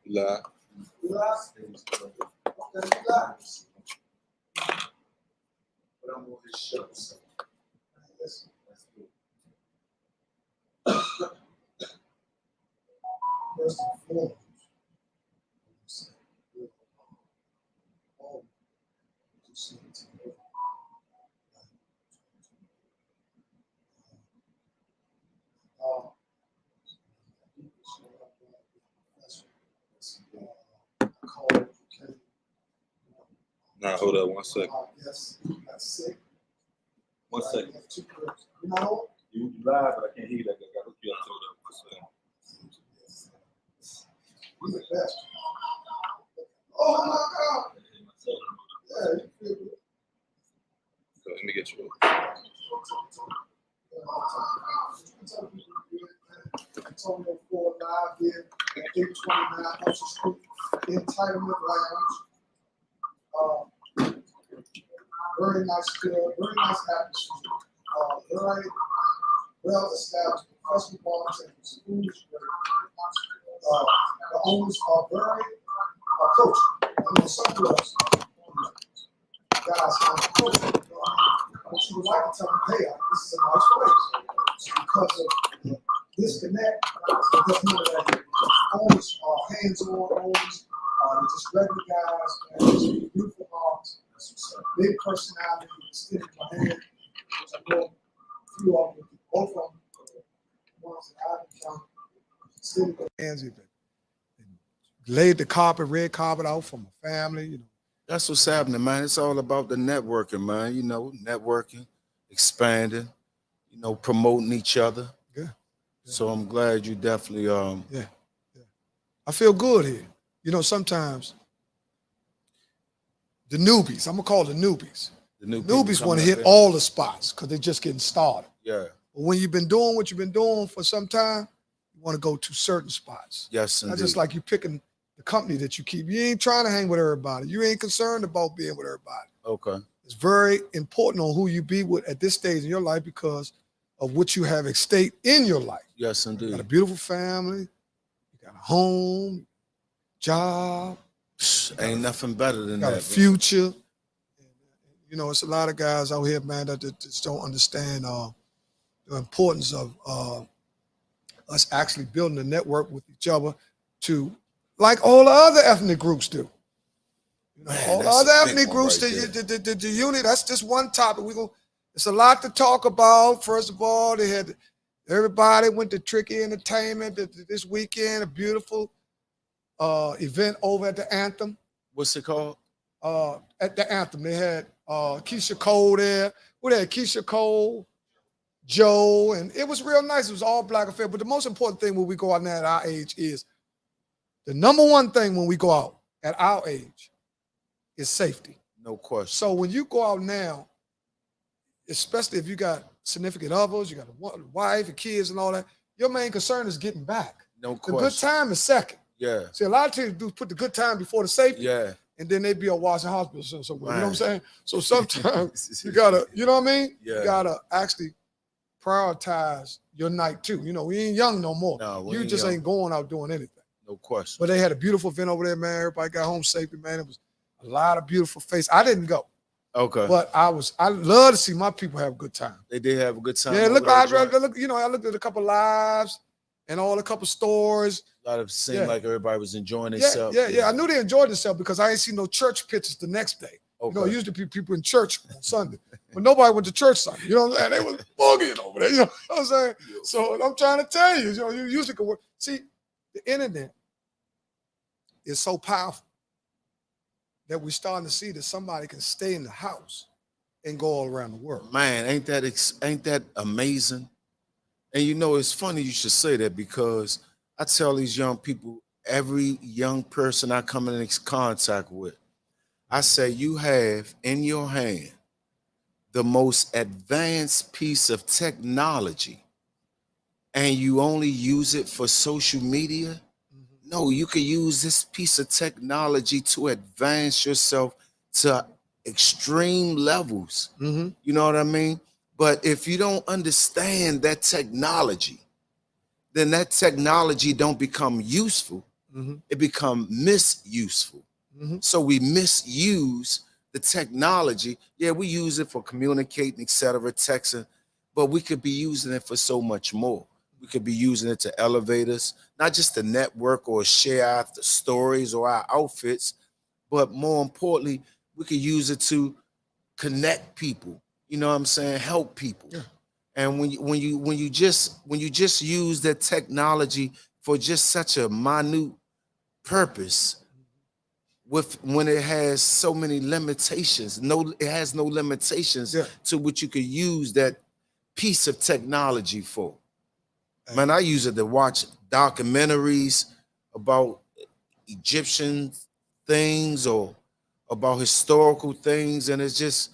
Live. But I'm on his show, so that's good. First and foremost, all Slink TV. Nah, hold up 1 second. Yes, you got sick. 1 second. You have 2 girls. You know? You live, but I can't hear you. Like I got to hook you up. Hold up 1 second. You're the best. Oh my God. Yeah, you feel good. So let me get you. Antonio 4 live here at 829 Hudson Street, Entitlement Lounge. Very nice feel, very nice atmosphere. Very well established professional bartenders. Food is great. The owners are very approachable. I know some girls, guys, I'm approachable. But you would like to tell them, hey, this is a nice place. So because of the disconnect, there's none of that here. Owners are hands-on owners. They're just regular guys, and just beautiful hearts, big personality, stick in my hand, which I know a few of them, both of them, the ones that I've encountered, still in my hands even. Laid the carpet, red carpet out for my family, you know. That's what's happening, man. It's all about the networking, man. You know, networking, expanding, you know, promoting each other. Yeah. So I'm glad you definitely Yeah. I feel good here. You know, sometimes the newbies, I'm gonna call the newbies. the new Newbies want to hit all the spots because they're just getting started. Yeah. But when you've been doing what you've been doing for some time, you want to go to certain spots. Yes, Not indeed. just like you picking the company that you keep. You ain't trying to hang with everybody. You ain't concerned about being with everybody. Okay. It's very important on who you be with at this stage in your life because of what you have at stake in your life. Yes, You got a indeed. beautiful family, you got a home, job, Ain't nothing better than you got that. a future. You know, it's a lot of guys out here, man, that just don't understand the importance of us actually building a network with each other to, like all the other ethnic groups do. You know, Man, all the that's other a big ethnic one groups, right the unit, that's just one topic. It's a lot to talk about. First of all, everybody went to Tricky Entertainment this weekend, a beautiful event over at the Anthem. What's it called? At the Anthem, they had Keisha Cole there. We had Keisha Cole, Joe, and it was real nice. It was all black affair. But the most important thing when we go out now at our age is the number one thing when we go out at our age is safety. No question. So when you go out now, especially if you got significant others, you got a wife and kids and all that, your main concern is getting back. No The question. good time is second. Yeah. See, a lot of teams do put the good time before the safety. Yeah. And then they be a Washington hospital somewhere. You know what I'm Right. saying? So sometimes you gotta, you know what I mean? Yeah. You gotta actually prioritize your night too. You know, we ain't young no more. No, we You ain't just young. ain't going out doing anything. No question. But they had a beautiful event over there, man. Everybody got home safely, man. It was a lot of beautiful faces. I didn't go, Okay. but I love to see my people have a good time. They did have a good time. Yeah, over look, there, I John. looked at a couple lives and all a couple stores. A lot of seemed Yeah. like everybody was enjoying Yeah, themselves. yeah. I knew they enjoyed themselves because I ain't seen no church pictures the next day. Okay. You know, usually people in church on Sunday, but nobody went to church Sunday. You know what I'm saying? They was boogieing over there. You know what I'm saying? So I'm trying to tell you, you usually can work. See, the internet is so powerful that we're starting to see that somebody can stay in the house and go all around the world. Man, ain't that amazing? And you know, it's funny you should say that because I tell these young people, every young person I come in contact with, I say you have in your hand the most advanced piece of technology and you only use it for social media. No, you can use this piece of technology to advance yourself to extreme levels. Mm-hmm. You know what I mean? But if you don't understand that technology, then that technology don't become useful. It become misuseful. So we misuse the technology. Yeah, we use it for communicating, etc., texting, but we could be using it for so much more. We could be using it to elevate us, not just to network or share our stories or our outfits, but more importantly, we could use it to connect people. You know what I'm saying? Help people. Yeah. And when you just use that technology for just such a minute purpose, when it has so many limitations, it has no limitations to what you could use that piece of technology for. Man, I use it to watch documentaries about Egyptian things or about historical things, and it's just,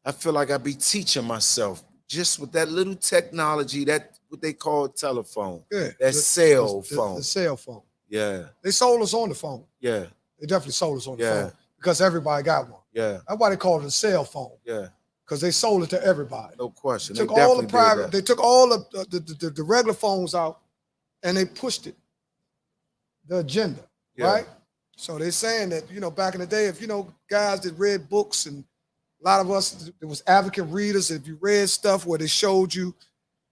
I feel like I be teaching myself just with that little technology, that what they call telephone, that cell phone. The cell phone. Yeah. They sold us on the phone. Yeah. They definitely sold us on the phone because everybody got one. Yeah. That's why they called it a cell phone. Yeah. Because they sold it to everybody. No question. They took all the private, they took all the regular phones out and they pushed it, the agenda, right? So they're saying that, you know, back in the day, if, you know, guys that read books, and a lot of us, it was advocate readers, if you read stuff where they showed you,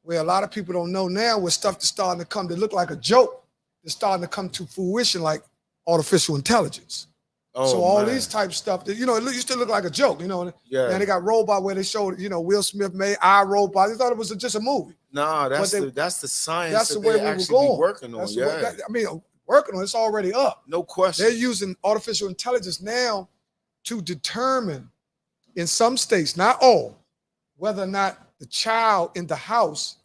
where a lot of people don't know now, where stuff that's starting to come, that look like a joke, it's starting to come to fruition, like artificial intelligence. Oh, so all these type stuff that, you know, it used to look like a joke, you know. Yeah. And they got robot where they showed, you know, Will Smith made iRobot. They thought it was just a movie. Nah, that's the science that's that the way they we were actually going. be working on. I mean, working on it's already up. No question. They're using artificial intelligence now to determine, in some states, not all, whether or not the child in the house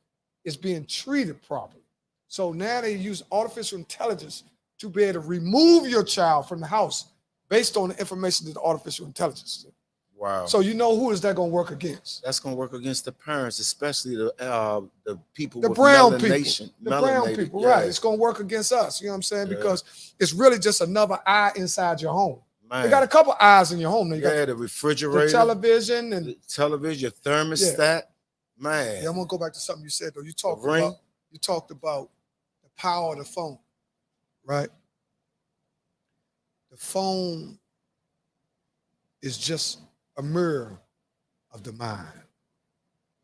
is being treated properly. So now they use artificial intelligence to be able to remove your child from the house based on the information that the artificial intelligence. Wow. So you know who is that going to work against? That's going to work against the parents, especially the people the with brown melanation. People. The brown people, right. It's going to work against us, you know what I'm saying? Because it's really just another eye inside your home. Man. You got a couple eyes in your home. You got the refrigerator, the television, and the television, your thermostat. Man. Yeah, I'm going to go back to something you said, though. You talked about the power of the phone, right? The phone is just a mirror of the mind,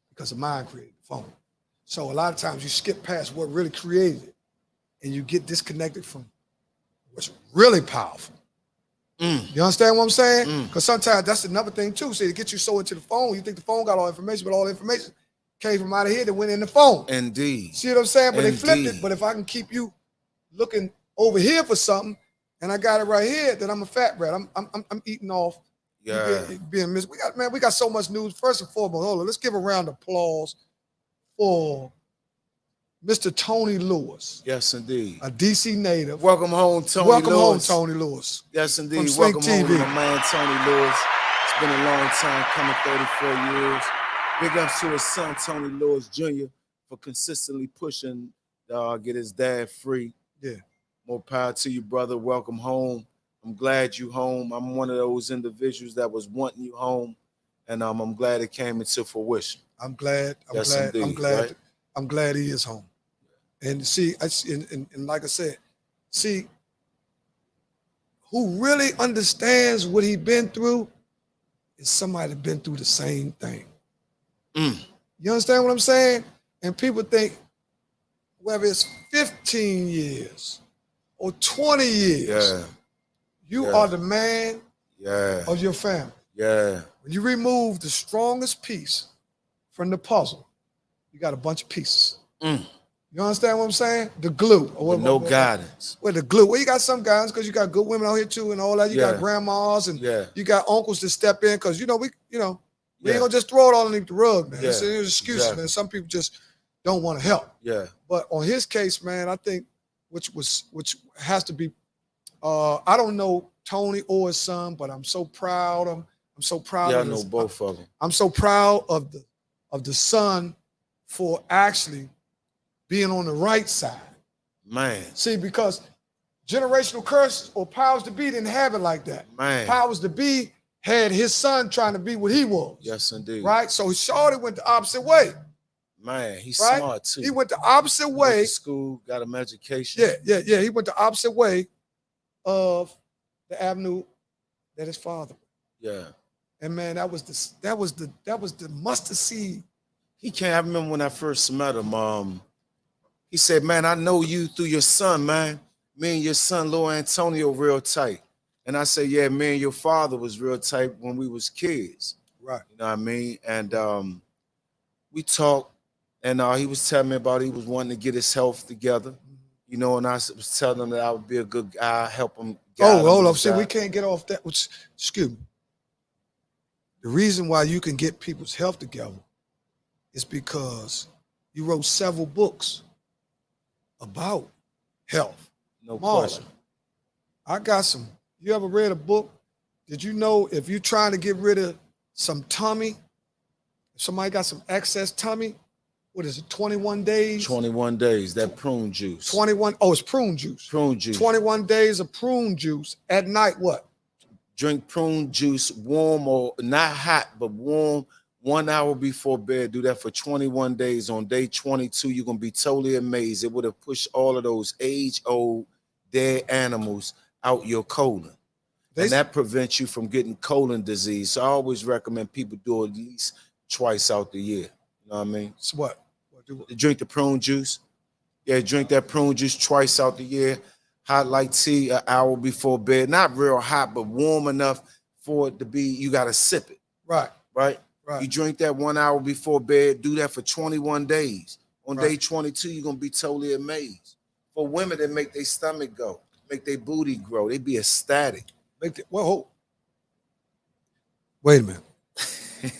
because the mind created the phone. So a lot of times you skip past what really created it, and you get disconnected from what's really powerful. You understand what I'm saying? Because sometimes that's another thing too. See, it gets you so into the phone, you think the phone got all the information, but all the information came from out of here that went in the phone. Indeed. See what I'm saying? But they flipped it. But if I can keep you looking over here for something, and I got it right here, then I'm a fat rat. I'm eating off. Being missed. We got so much news. First and foremost, hold on, let's give a round of applause for Mr. Tony Lewis. Yes, indeed. A DC native. Welcome home, Tony Lewis. Welcome home, Tony Lewis. Yes, indeed. From Slink Welcome TV. home, my man, Tony Lewis. It's been a long time coming, 34 years. Big ups to his son, Tony Lewis Jr., for consistently pushing get his dad free. Yeah. More power to you, brother. Welcome home. I'm glad you home. I'm one of those individuals that was wanting you home, and I'm glad it came into fruition. I'm glad. Indeed, right? I'm glad he is home. And see, and like I said, see, who really understands what he's been through is somebody that's been through the same thing. You understand what I'm saying? And people think, whether it's 15 years or 20 years, you are the man of your family. Yeah. When you remove the strongest piece from the puzzle, you got a bunch of pieces. You understand what I'm saying? The glue. With no guidance. With the glue. Well, you got some guidance because you got good women out here too and all that. You got grandmas and you got uncles to step in because, we ain't going to just throw it all underneath the rug, man. It's an excuse, man. Some people just don't want to help. Yeah. But on his case, man, I think which has to be, I don't know Tony or his son, but I'm so proud of him. I'm so proud of I know both of them. I'm so proud of the son for actually being on the right side. Man. See, because generational curse or powers to be didn't have it like that. Man. Powers to be had his son trying to be what he was. Yes, indeed. Right? So Shawty went the opposite way. Man, he's Right? smart too. He went the opposite Went way. to school, got an education. Yeah. He went the opposite way of the avenue that his father. Yeah. And man, that was the mustard seed. He can't. I remember when I first met him. He said, "Man, I know you through your son, man. Me and your son, Lil Antonio, real tight." And I said, "Yeah, me and your father was real tight when we was kids." Right. You know what I mean? And we talked, and he was telling me about he was wanting to get his health together. You know, and I was telling him that I would be a good guy, help him. Oh, hold up. See, we can't get off that. Excuse me. The reason why you can get people's health together is because you wrote several books about health. No Marlon, question. I got some. You ever read a book? Did you know if you're trying to get rid of some tummy, if somebody got some excess tummy, what is it, 21 days? 21 days, that prune juice. 21, oh, it's prune juice. Prune juice. 21 days of prune juice at night, what? Drink prune juice warm or not hot, but warm 1 hour before bed. Do that for 21 days. On day 22, you're going to be totally amazed. It would have pushed all of those age-old dead animals out your colon. And that prevents you from getting colon disease. So I always recommend people do it at least twice out the year. You know what I mean? So what? Drink the prune juice. Yeah, drink that prune juice twice out the year. Hot like tea an hour before bed. Not real hot, but warm enough for it to be, you got to sip it. Right. Right? You drink that 1 hour before bed. Do that for 21 days. On day 22, you're going to be totally amazed. For women that make their stomach go, make their booty grow, they be ecstatic. Wait a minute.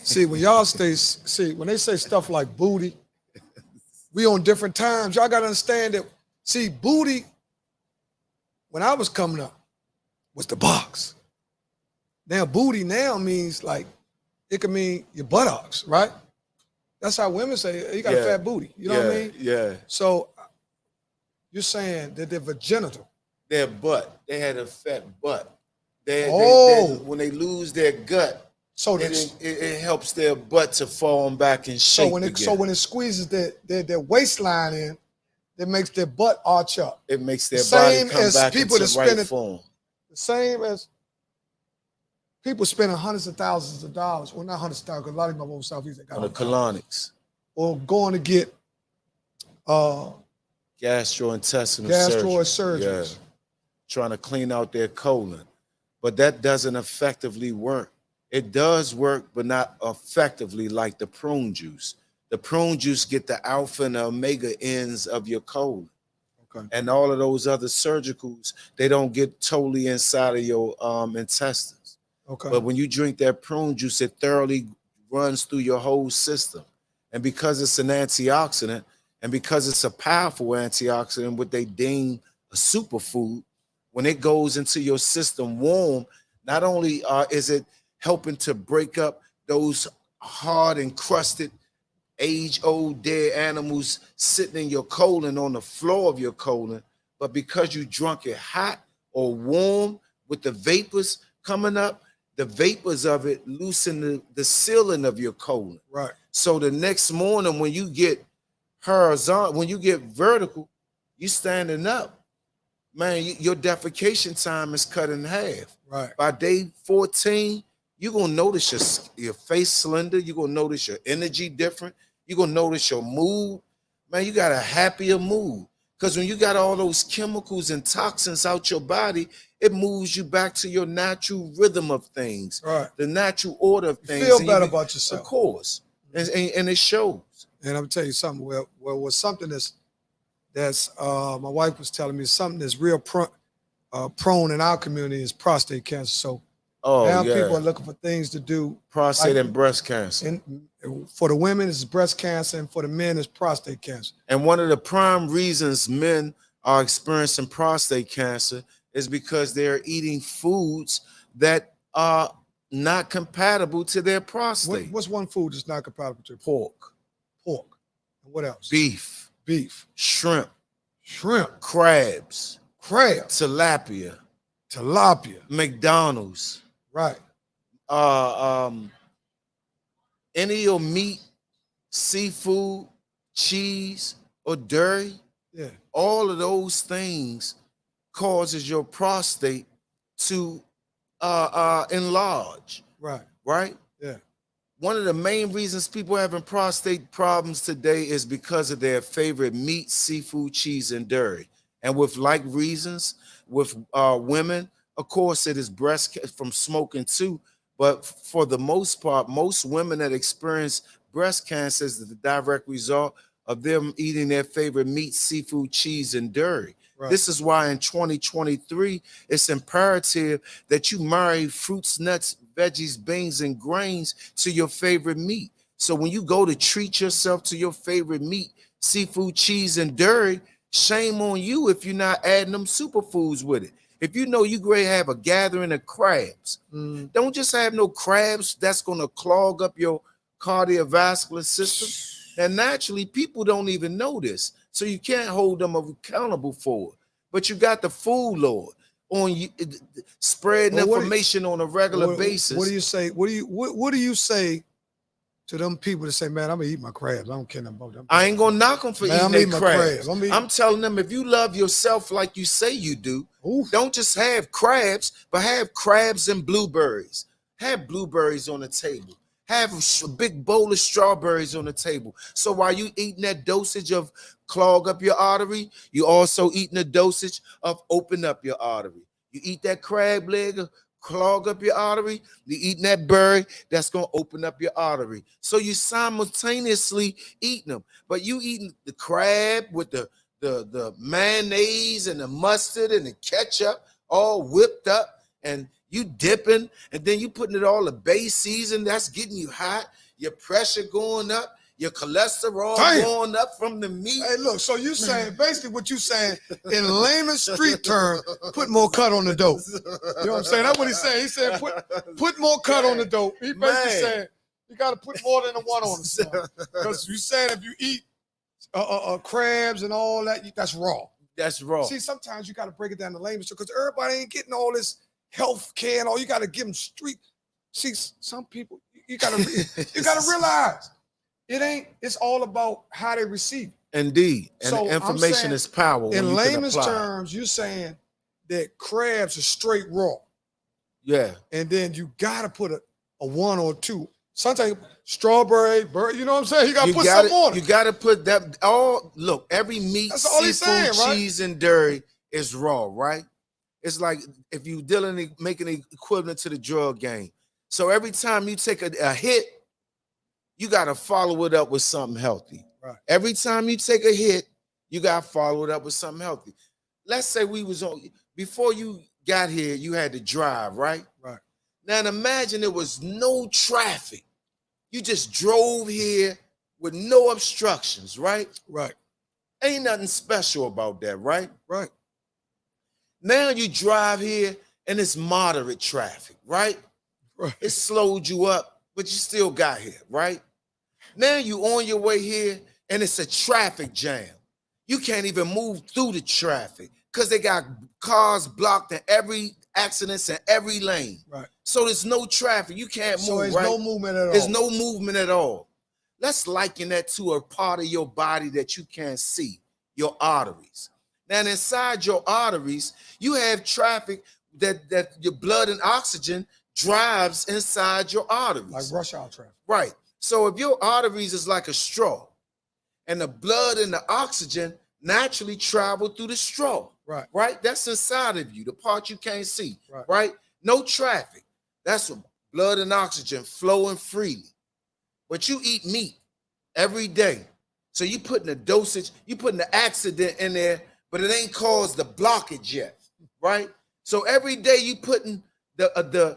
See, when y'all when they say stuff like booty, we on different times. Y'all got to understand that, see, booty, when I was coming up, was the box. Now, booty now means like, it could mean your buttocks, right? That's how women say, you got a fat booty. You know what I mean? Yeah. So you're saying that their vaginital. Their butt. They had a fat butt. When they lose their gut, so it helps their butt to form back in shape again. So when it squeezes their waistline in, it makes their butt arch up. It makes their body come back into right form. The same as people spending hundreds of thousands of dollars. Well, not hundreds of thousands, because a lot of them over Southeast got on the colonics. Or going to get gastrointestinal surgery. Yeah. Trying to clean out their colon. But that doesn't effectively work. It does work, but not effectively like the prune juice. The prune juice get the alpha and the omega ends of your colon. Okay. And all of those other surgicals, they don't get totally inside of your intestines. Okay. But when you drink that prune juice, it thoroughly runs through your whole system. And because it's an antioxidant, and because it's a powerful antioxidant, what they deem a superfood, when it goes into your system warm, not only is it helping to break up those hard encrusted age-old dead animals sitting in your colon, on the floor of your colon, but because you drunk it hot or warm with the vapors coming up, the vapors of it loosen the ceiling of your colon. Right. So the next morning when you get horizontal, when you get vertical, you standing up. Man, your defecation time is cut in half. Right. By day 14, you're going to notice your face slender. You're going to notice your energy different. You're going to notice your mood. Man, you got a happier mood. Because when you got all those chemicals and toxins out your body, it moves you back to your natural rhythm of things. Right. The natural order of things. You feel better about yourself. Of course. And it shows. And I'm tell you something. Well, was something that's my wife was telling me, something that's real prone in our community is prostate cancer. So now people are looking for things to do. Prostate and breast cancer. And for the women, it's breast cancer, and for the men, it's prostate cancer. And one of the prime reasons men are experiencing prostate cancer is because they're eating foods that are not compatible to their prostate. What's one food that's not compatible to pork? Pork. And what else? Beef. Shrimp. Crabs. Tilapia. McDonald's. Right. Any of your meat, seafood, cheese, or dairy, Yeah. all of those things causes your prostate to enlarge, Right. right? Yeah. One of the main reasons people having prostate problems today is because of their favorite meat, seafood, cheese, and dairy. And with like reasons, with women, of course, it is from smoking too. But for the most part, most women that experience breast cancer is the direct result of them eating their favorite meat, seafood, cheese, and dairy. Right. This is why in 2023, it's imperative that you marry fruits, nuts, veggies, beans, and grains to your favorite meat. So when you go to treat yourself to your favorite meat, seafood, cheese, and dairy, shame on you if you're not adding them superfoods with it. If you know you're going to have a gathering of crabs, don't just have no crabs that's going to clog up your cardiovascular system. And naturally, people don't even know this. So you can't hold them accountable for it. But you got the food lord on you spreading information on a regular basis. What do you say? What do you say to them people that say, man, I'm gonna eat my crabs? I don't care nothing about them. I ain't gonna knock them for eating their crabs. crabs. I'm telling them, if you love yourself like you say you do, don't just have crabs, but have crabs and blueberries. Have blueberries on the table. Have a big bowl of strawberries on the table. So while you eating that dosage of clog up your artery, you also eating a dosage of open up your artery. You eat that crab leg, clog up your artery. You eating that berry, that's gonna open up your artery. So you simultaneously eating them, but you eating the crab with the mayonnaise and the mustard and the ketchup all whipped up, and you dipping, and then you putting it all the base season that's getting you hot, your pressure going up, your cholesterol going up from the meat. Hey, look, so you saying, basically what you saying in layman's street term, put more cut on the dope. You know what I'm saying? That's what he's saying. He said put more cut on the dope. He basically saying you got to put more than a one on it. Because you saying if you eat crabs and all that, that's raw. That's raw. See, sometimes you got to break it down to layman's term because everybody ain't getting all this health care and all. You got to give them street. See, some people, you got to realize it ain't, it's all about how they receive it. Indeed. And so information saying, is power. In layman's terms, you're saying that crabs are straight raw. Yeah. And then you got to put a one or two. Sometimes strawberry, you know what I'm saying? You got to put something on it. You got to put that, look, every meat, seafood, cheese, and dairy is raw, right? It's like if you making an equivalent to the drug game. So every time you take a hit, you got to follow it up with something healthy. Right. Every time you take a hit, you got to follow it up with something healthy. Let's say before you got here, you had to drive, right? Right. Now imagine there was no traffic. You just drove here with no obstructions, right? Right. Ain't nothing special about that, right? Right. Now you drive here and it's moderate traffic, right? Right. It slowed you up, but you still got here, right? Now you on your way here and it's a traffic jam. You can't even move through the traffic because they got cars blocked in every accidents in every lane. Right. So there's no traffic. You can't move, so there's right? no movement at all. There's no movement at all. Let's liken that to a part of your body that you can't see, your arteries. Now inside your arteries, you have traffic that your blood and oxygen drives inside your arteries. Like rush hour traffic. Right. So if your arteries is like a straw and the blood and the oxygen naturally travel through the straw. Right. Right? That's inside of you, the part you can't see. Right. Right? No traffic. That's what blood and oxygen flowing freely. But you eat meat every day. So you putting a dosage, you putting the accident in there, but it ain't caused the blockage yet. Right? So every day you putting another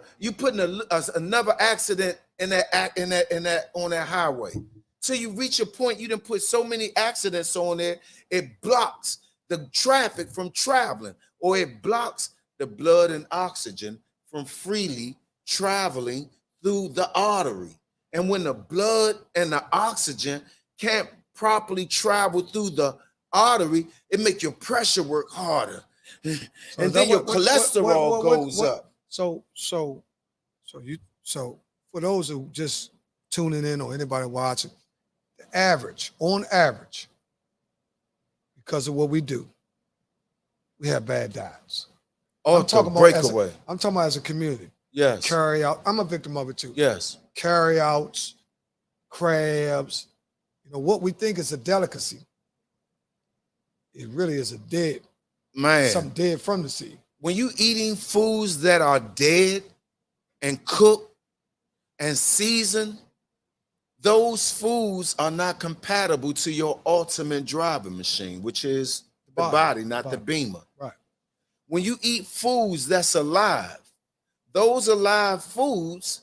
accident in that on that highway. So you reach a point you done put so many accidents on there, it blocks the traffic from traveling, or it blocks the blood and oxygen from freely traveling through the artery. And when the blood and the oxygen can't properly travel through the artery, it make your pressure work harder. And then your cholesterol goes up. So for those who just tuning in or anybody watching, on average, because of what we do, we have bad diets. I'm talking about as a community. Yes. Carry out. I'm a victim of it too. Yes. Carry outs, crabs. You know, what we think is a delicacy, it really is a dead, something dead from the sea. When you eating foods that are dead and cooked and seasoned, those foods are not compatible to your ultimate driving machine, which is the body, not the beamer. Right. When you eat foods that's alive, those alive foods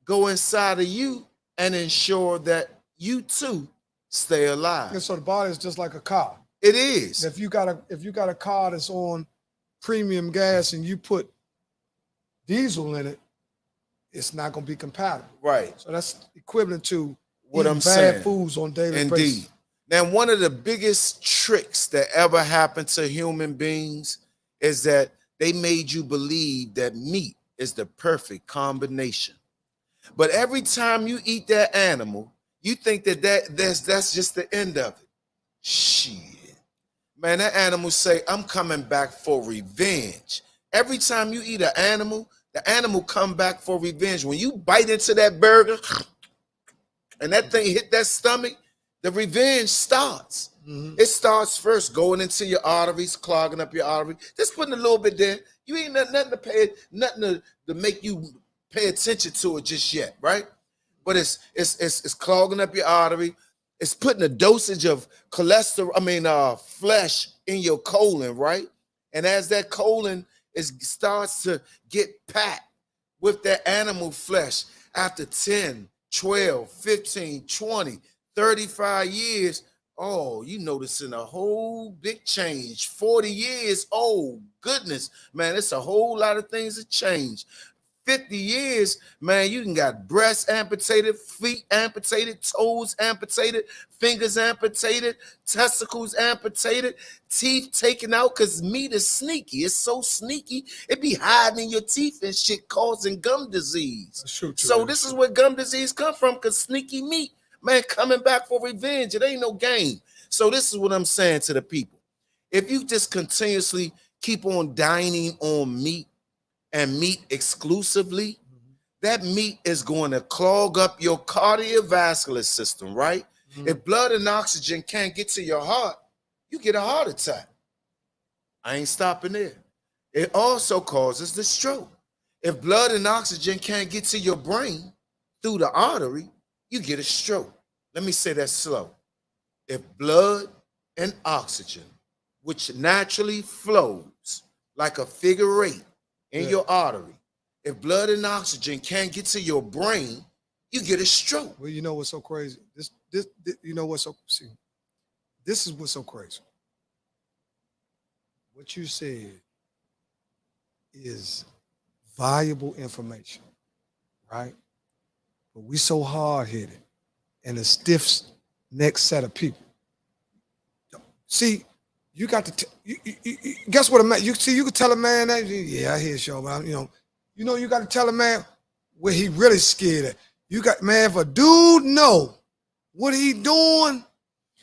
go inside of you and ensure that you too stay alive. And so the body is just like a car. It is. If you got a car that's on premium gas and you put diesel in it, it's not going to be compatible. Right. So that's equivalent to what I'm bad saying. foods on daily Indeed. basis. Now, one of the biggest tricks that ever happened to human beings is that they made you believe that meat is the perfect combination. But every time you eat that animal, you think that's just the end of it. Shit. Man, that animal say, I'm coming back for revenge. Every time you eat an animal, the animal come back for revenge. When you bite into that burger and that thing hit that stomach, the revenge starts. Mm-hmm. It starts first going into your arteries, clogging up your artery. Just putting a little bit there. You ain't nothing to make you pay attention to it just yet, right? But it's clogging up your artery. It's putting a dosage of flesh in your colon, right? And as that colon starts to get packed with that animal flesh, after 10, 12, 15, 20, 35 years, oh, you noticing a whole big change. 40 years, oh, goodness, man, it's a whole lot of things that change. 50 years, man, you can got breasts amputated, feet amputated, toes amputated, fingers amputated, testicles amputated, teeth taken out, because meat is sneaky. It's so sneaky, it be hiding in your teeth and shit, causing gum disease. So this is where gum disease come from, because sneaky meat, man, coming back for revenge. It ain't no game. So this is what I'm saying to the people. If you just continuously keep on dining on meat, and meat exclusively, that meat is going to clog up your cardiovascular system, right? Mm-hmm. If blood and oxygen can't get to your heart, you get a heart attack. I ain't stopping there. It also causes the stroke. If blood and oxygen can't get to your brain through the artery, you get a stroke. Let me say that slow. If blood and oxygen, which naturally flows like a figure eight, in your artery, if blood and oxygen can't get to your brain, you get a stroke. Well, you know what's so crazy? This is what's so crazy. What you said is valuable information, right? But we so hard-headed and a stiff-necked set of people. See, you got to guess what a man. You can tell a man that. Yeah, I hear you, but you got to tell a man where he really scared at. You got, man, if a dude know what he doing,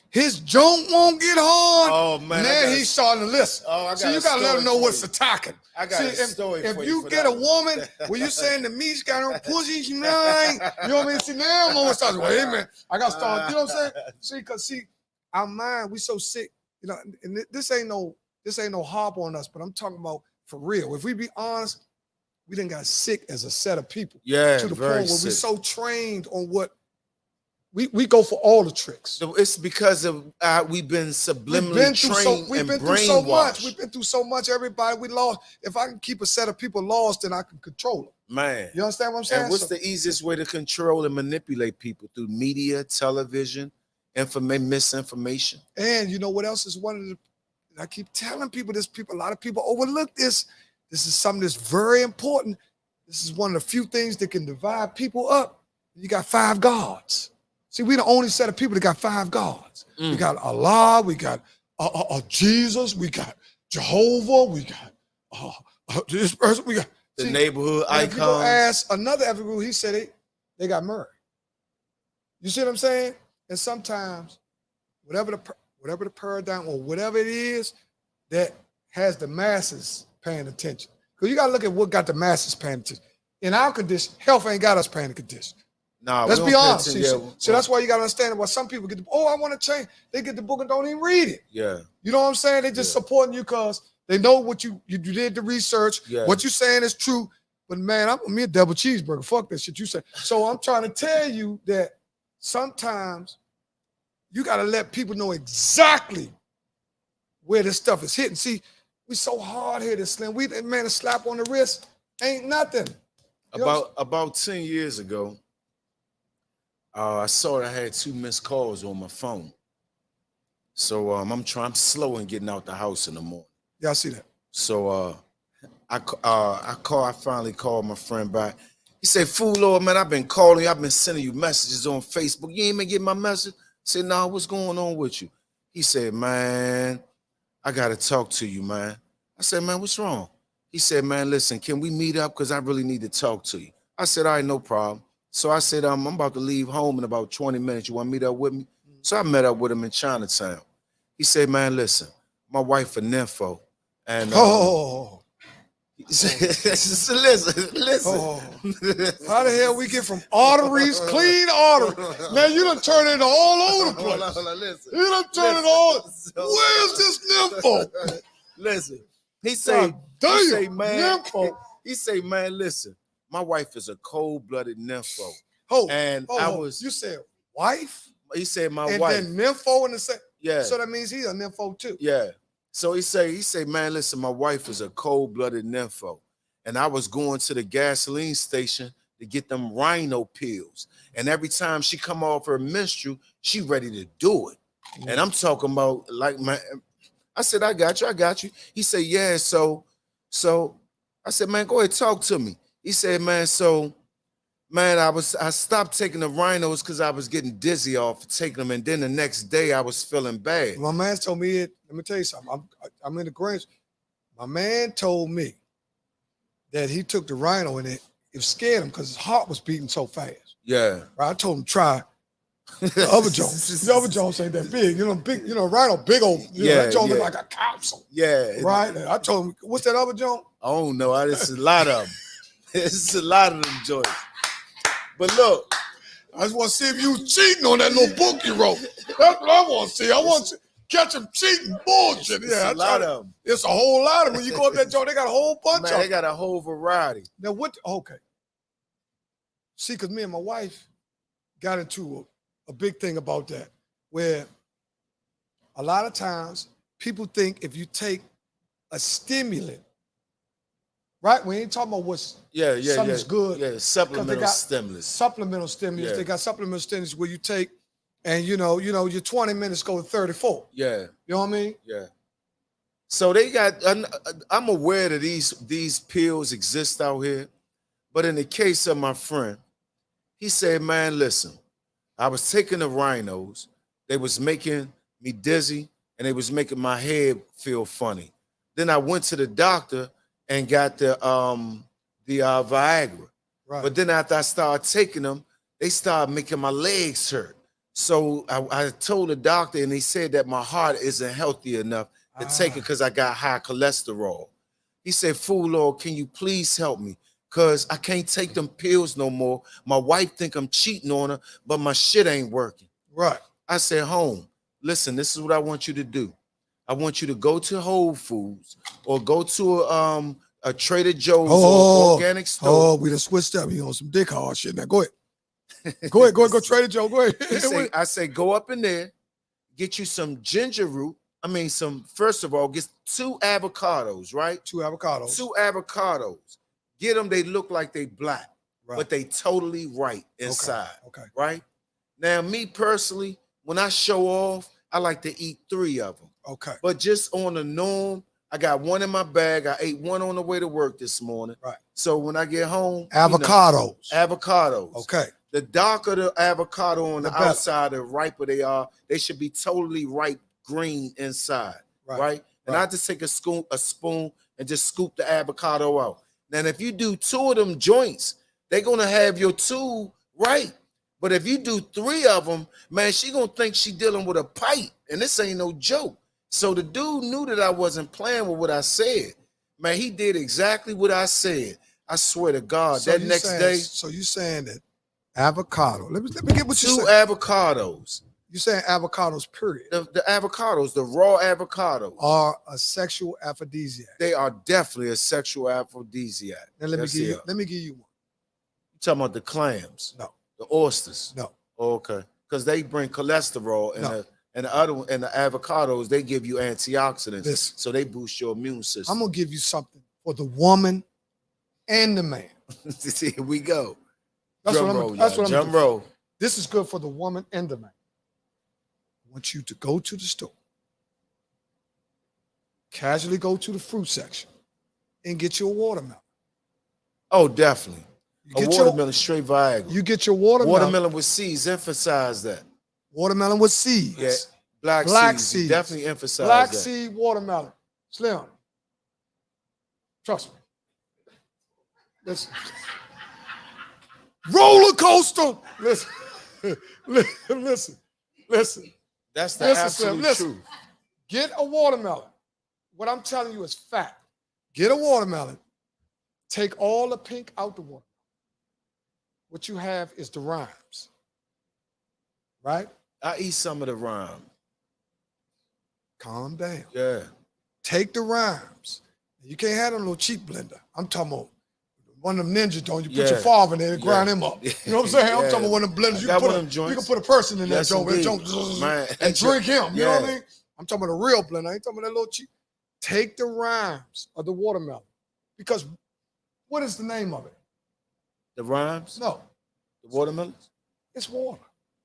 his joint won't get hard. Oh man, now he's starting to listen. Oh, I got so you got to let him know what's attacking. I got a story if for you get a woman where you saying to me, she got her pussy, she nine. You know what I mean? See, now I'm gonna start. Wait a minute, I got to start. You know what I'm saying? See, our mind, we so sick. You know, and this ain't no harp on us, but I'm talking about for real. If we be honest, we done got sick as a set of people. Yeah, to the very point where sick. we so trained on what we go for all the tricks. So it's because of we've been subliminally trained and brainwashed. We've been through so much. Everybody we lost. If I can keep a set of people lost, then I can control them. Man, you understand what I'm saying? And what's the easiest way to control and manipulate people? Through media, television, misinformation. And you know what else is one of the, and I keep telling people this, a lot of people overlook this. This is something that's very important. This is one of the few things that can divide people up. You got 5 gods. See, we the only set of people that got 5 gods. We got Allah, we got Jesus, we got Jehovah, we got this person, we got the neighborhood icons. If you go ask another African group, he said they got murdered. You see what I'm saying? And sometimes, whatever the paradigm or whatever it is that has the masses paying attention. Because you got to look at what got the masses paying attention. In our condition, health ain't got us paying attention. Nah, let's be honest. So that's why you got to understand why some people get I want to change. They get the book and don't even read it. Yeah. You know what I'm saying? They just supporting you because they know what you did the research. Yeah. What you saying is true. But man, I'm me a double cheeseburger. Fuck that shit you say. So I'm trying to tell you that sometimes you got to let people know exactly where this stuff is hitting. See, we so hard-headed, Slim. A slap on the wrist ain't nothing. About 10 years ago, I saw that I had 2 missed calls on my phone. So I'm slow in getting out the house in the morning. Yeah, I see that. So I finally called my friend back. He said, "Fool Lord, man, I've been calling you. I've been sending you messages on Facebook. You ain't been getting my message?" I said, "Nah, what's going on with you?" He said, "Man, I gotta talk to you, man." I said, "Man, what's wrong?" He said, "Man, listen, can we meet up? Because I really need to talk to you." I said, "All right, no problem." So I said, I'm about to leave home in about 20 minutes. You want to meet up with me? So I met up with him in Chinatown. He said, "Man, listen, my wife a nympho." And listen. How the hell we get from arteries, clean arteries? Now you done turn it all over the place. Listen. You done turn it all. Where's this nympho? Listen. He say, man, listen, my wife is a cold-blooded nympho. You said wife? He said my wife. And then nympho in the same. Yeah. So that means he's a nympho too. Yeah. So he say, man, listen, my wife is a cold-blooded nympho. And I was going to the gasoline station to get them rhino pills. And every time she come off her menstrual, she ready to do it. Mm. And I'm talking about like I said, I got you. He said, yeah, so I said, man, go ahead, talk to me. He said, man, I stopped taking the rhinos because I was getting dizzy off taking them, and then the next day I was feeling bad. My man told me it. Let me tell you something. I'm in the Grange. My man told me that he took the rhino and it scared him because his heart was beating so fast. Yeah. Right? I told him try the other Jones. The other Jones ain't that big. Rhino, big old. That Jones look like a capsule. Yeah. Right? And I told him, what's that other Jones? I don't know. It's a lot of them. It's a lot of them joints. But look, I just want to see if you was cheating on that little book you wrote. That's what I want to see. I want to catch him cheating. Bullshit. It's a lot of them. It's a whole lot of them. When you go up that joint, they got a whole bunch of them. They got a whole variety. Now what? Okay. See, because me and my wife got into a big thing about that, where a lot of times people think if you take a stimulant, right? We ain't talking about what's something's good. Yeah, supplemental stimulus. Supplemental stimulus. Yeah. They got supplemental stimulus where you take, and your 20 minutes go to 34. Yeah. You know what I mean? Yeah. So they got. I'm aware that these pills exist out here, but in the case of my friend, he said, "Man, listen, I was taking the rhinos. They was making me dizzy, and they was making my head feel funny. Then I went to the doctor and got the Viagra. Right. But then after I started taking them, they started making my legs hurt. So I told the doctor, and he said that my heart isn't healthy enough to take it because I got high cholesterol. He said, "Fool Lord, can you please help me? Because I can't take them pills no more. My wife think I'm cheating on her, but my shit ain't working." Right. I said, "Home, listen, this is what I want you to do. I want you to go to Whole Foods or go to a Trader Joe's or organic store." Oh, we done switched up. You on some dick hard shit now. Go ahead. Go Trader Joe. Go ahead. I say, go up in there, get you some ginger root. First of all, get 2 avocados, right? 2 avocados. 2 avocados. Get them, they look like they black, but they totally right inside. Okay. Right? Now, me personally, when I show off, I like to eat 3 of them. Okay. But just on the norm, I got 1 in my bag. I ate 1 on the way to work this morning. Right. So when I get home, avocados. Avocados. Okay. The darker the avocado on the outside, the riper they are. They should be totally ripe green inside. Right? And I just take a spoon and just scoop the avocado out. Now, if you do 2 of them joints, they're gonna have your 2 right. But if you do 3 of them, man, she gonna think she dealing with a pipe, and this ain't no joke. So the dude knew that I wasn't playing with what I said. Man, he did exactly what I said. I swear to God. So that you next saying, day, so you saying that avocado? Let me get what you 2 saying. avocados. You saying avocados? Period. The avocados, the raw avocados, are a sexual aphrodisiac. they are definitely a sexual aphrodisiac. Now let me Yes, give they you. are. Let me give you one. You talking about the clams? No, The oysters? no. Oh, okay, because they bring cholesterol, and No. the other one, and the avocados, they give you antioxidants, Listen. so they boost your immune system. I'm gonna give you something for the woman and the man. Here we go. That's Drum what I'm. roll, That's y'all. what I'm. Drum roll. This is good for the woman and the man. I want you to go to the store, casually go to the fruit section, and get your watermelon. Oh, definitely. You A get watermelon straight Viagra. You get your watermelon. Watermelon with seeds. Emphasize that. Watermelon with seeds. Yeah. Black seeds. seeds. Definitely emphasize Black that. seed watermelon. Slim. Trust me. Listen. Roller coaster. Listen. Listen. Listen. That's the Listen, absolute Slim, listen. truth. Get a watermelon. What I'm telling you is fact. Get a watermelon. Take all the pink out the watermelon. What you have is the rimes. Right? I eat some of the rhyme. Calm down. Yeah. Take the rhymes. You can't have a little cheap blender. I'm talking about one of them ninja joints. You put your father in there and grind him up. You know what I'm saying? I'm talking about one of them blenders. You can put a person in that joint and drink him. You know what I mean? I'm talking about a real blender. I ain't talking about that little cheap. Take the rhymes of the watermelon. Because what is the name of it? The rhymes? No. The watermelons? It's water.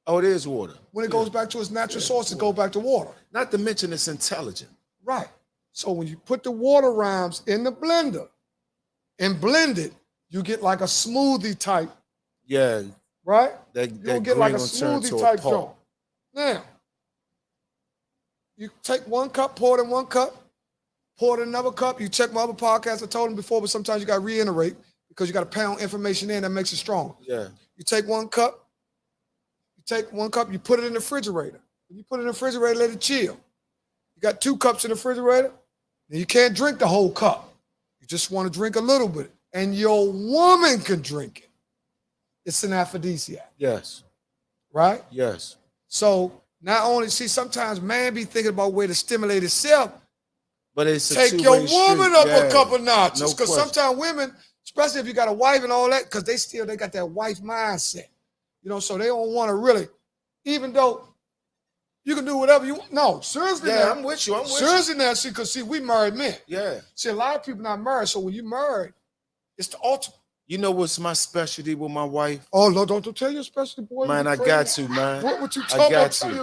Oh, it is water. When it goes back to its natural source, it goes back to water. Not to mention it's intelligent. Right. So when you put the water rhymes in the blender and blend it, you get like a smoothie type. Yeah. Right? You'll get like a smoothie type joint. Now, you take 1 cup, pour it in 1 cup, pour it in another cup. You check my other podcast. I told them before, but sometimes you got to reiterate because you got to pound information in that makes it stronger. Yeah. You take 1 cup, you put it in the refrigerator. When you put it in the refrigerator, let it chill. You got 2 cups in the refrigerator, and you can't drink the whole cup. You just want to drink a little bit, and your woman can drink it. It's an aphrodisiac. Yes. Right? Yes. So not only, sometimes man be thinking about way to stimulate himself, but it's take your woman up a couple notches. Because sometimes women, especially if you got a wife and all that, because they got that wife mindset. You know, so they don't want to really, even though you can do whatever you want. No, seriously. Yeah, now, I'm with you. Seriously now, because we married men. Yeah. See, a lot of people not married. So when you married, it's the ultimate. You know what's my specialty with my wife? Oh, no, don't tell your specialty, boy. Man, I got to, man. What you talking about? Hey,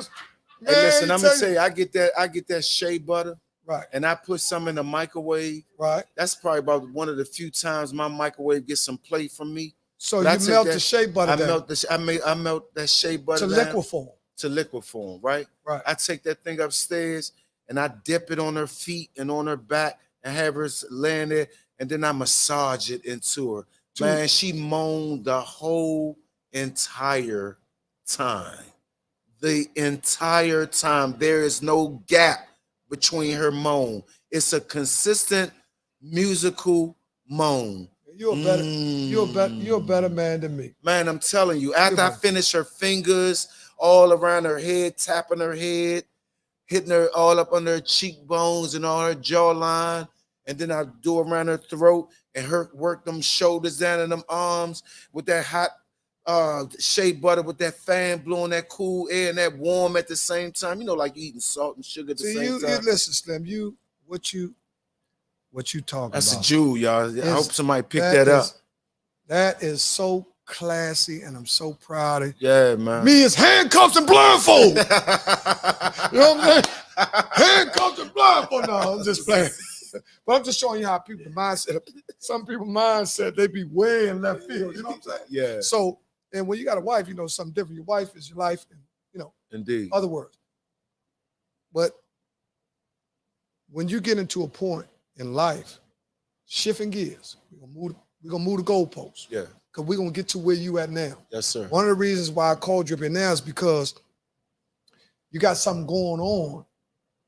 listen, I'm gonna say I get that shea butter. Right. And I put some in the microwave. Right. That's probably about one of the few times my microwave gets some play from me. So you melt the shea butter down. I melt that shea butter to liquid form. To liquid form, right? Right. I take that thing upstairs and I dip it on her feet and on her back and have her laying there, and then I massage it into her. Dude. Man, she moaned the whole entire time. The entire time. There is no gap between her moan. It's a consistent musical moan. You're a better man than me. Man, I'm telling you, after I finish her fingers all around her head, tapping her head, hitting her all up under her cheekbones and all her jawline, and then I do around her throat and work them shoulders down and them arms with that hot shea butter with that fan blowing that cool air and that warm at the same time. You know, like eating salt and sugar at the same time. Listen, Slim, what you talking That's about? a jewel, y'all. I hope somebody picked that up. That is so classy, and I'm so proud of you. Yeah, man. Me is handcuffs and blindfold. You know what I'm saying? Handcuffs and blindfold. No, I'm just playing. But I'm just showing you how people mindset. Some people mindset, they be way in left field. You know what I'm saying? Yeah. So, and when you got a wife, you know something different. Your wife is your life, and Indeed. Other words. But when you get into a point in life, shifting gears, we're gonna move the goalposts. Yeah. because we're gonna get to where you at now. Yes, sir. One of the reasons why I called you up here now is because you got something going on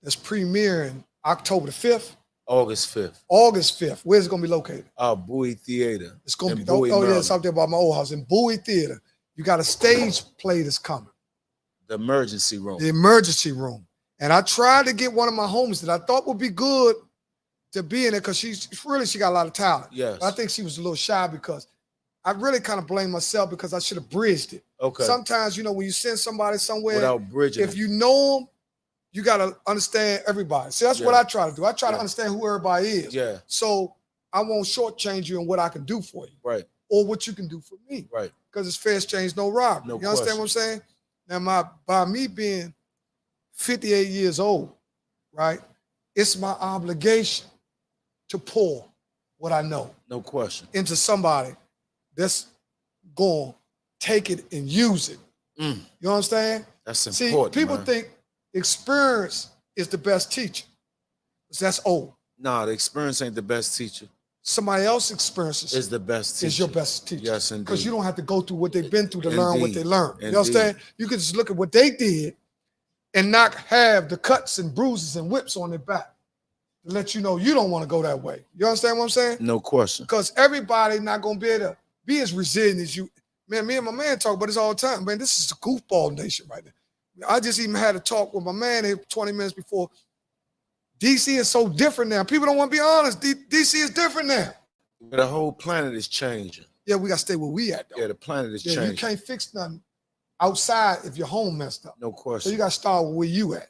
that's premiering October the 5th. August 5th. August 5th. Where's it gonna be located? Bowie Theater. It's gonna in be Bowie, yeah, Maryland. it's out there by my old house in Bowie Theater. You got a stage play that's coming. The emergency room. The emergency room. And I tried to get one of my homies that I thought would be good to be in it because she got a lot of talent. Yes. But I think she was a little shy because I really kind of blame myself because I should have bridged it. Okay. Sometimes, when you send somebody somewhere, Without bridging. if you know them, you got to understand everybody. See, that's what I try to do. I try to understand who everybody is. Yeah. So I won't shortchange you in what I can do for you. Right. Or what you can do for me. Right. Because it's fair exchange, no robbery. No You understand what I'm saying? Now, by me being 58 years old, right, it's my obligation to pour what I know. No question. Into somebody that's going to take it and use it. You understand? That's important. See, people think experience is the best teacher. That's old. No, the experience ain't the best teacher. Somebody else's experiences is the best teacher. Is your best teacher. Yes, indeed. Because you don't have to go through what they've been through to learn what they learned. You Indeed. understand? You can just look at what they did and not have the cuts and bruises and whips on their back to let you know you don't want to go that way. You understand what I'm saying? No question. Because everybody not going to be able to be as resilient as you. Man, me and my man talk about this all the time. Man, this is a goofball nation right now. I just even had a talk with my man here 20 minutes before. DC is so different now. People don't want to be honest. DC is different now. The whole planet is changing. Yeah, we got to stay where we at, though. Yeah, the planet is changing. You can't fix nothing outside if your home messed up. No question. So you got to start where you at.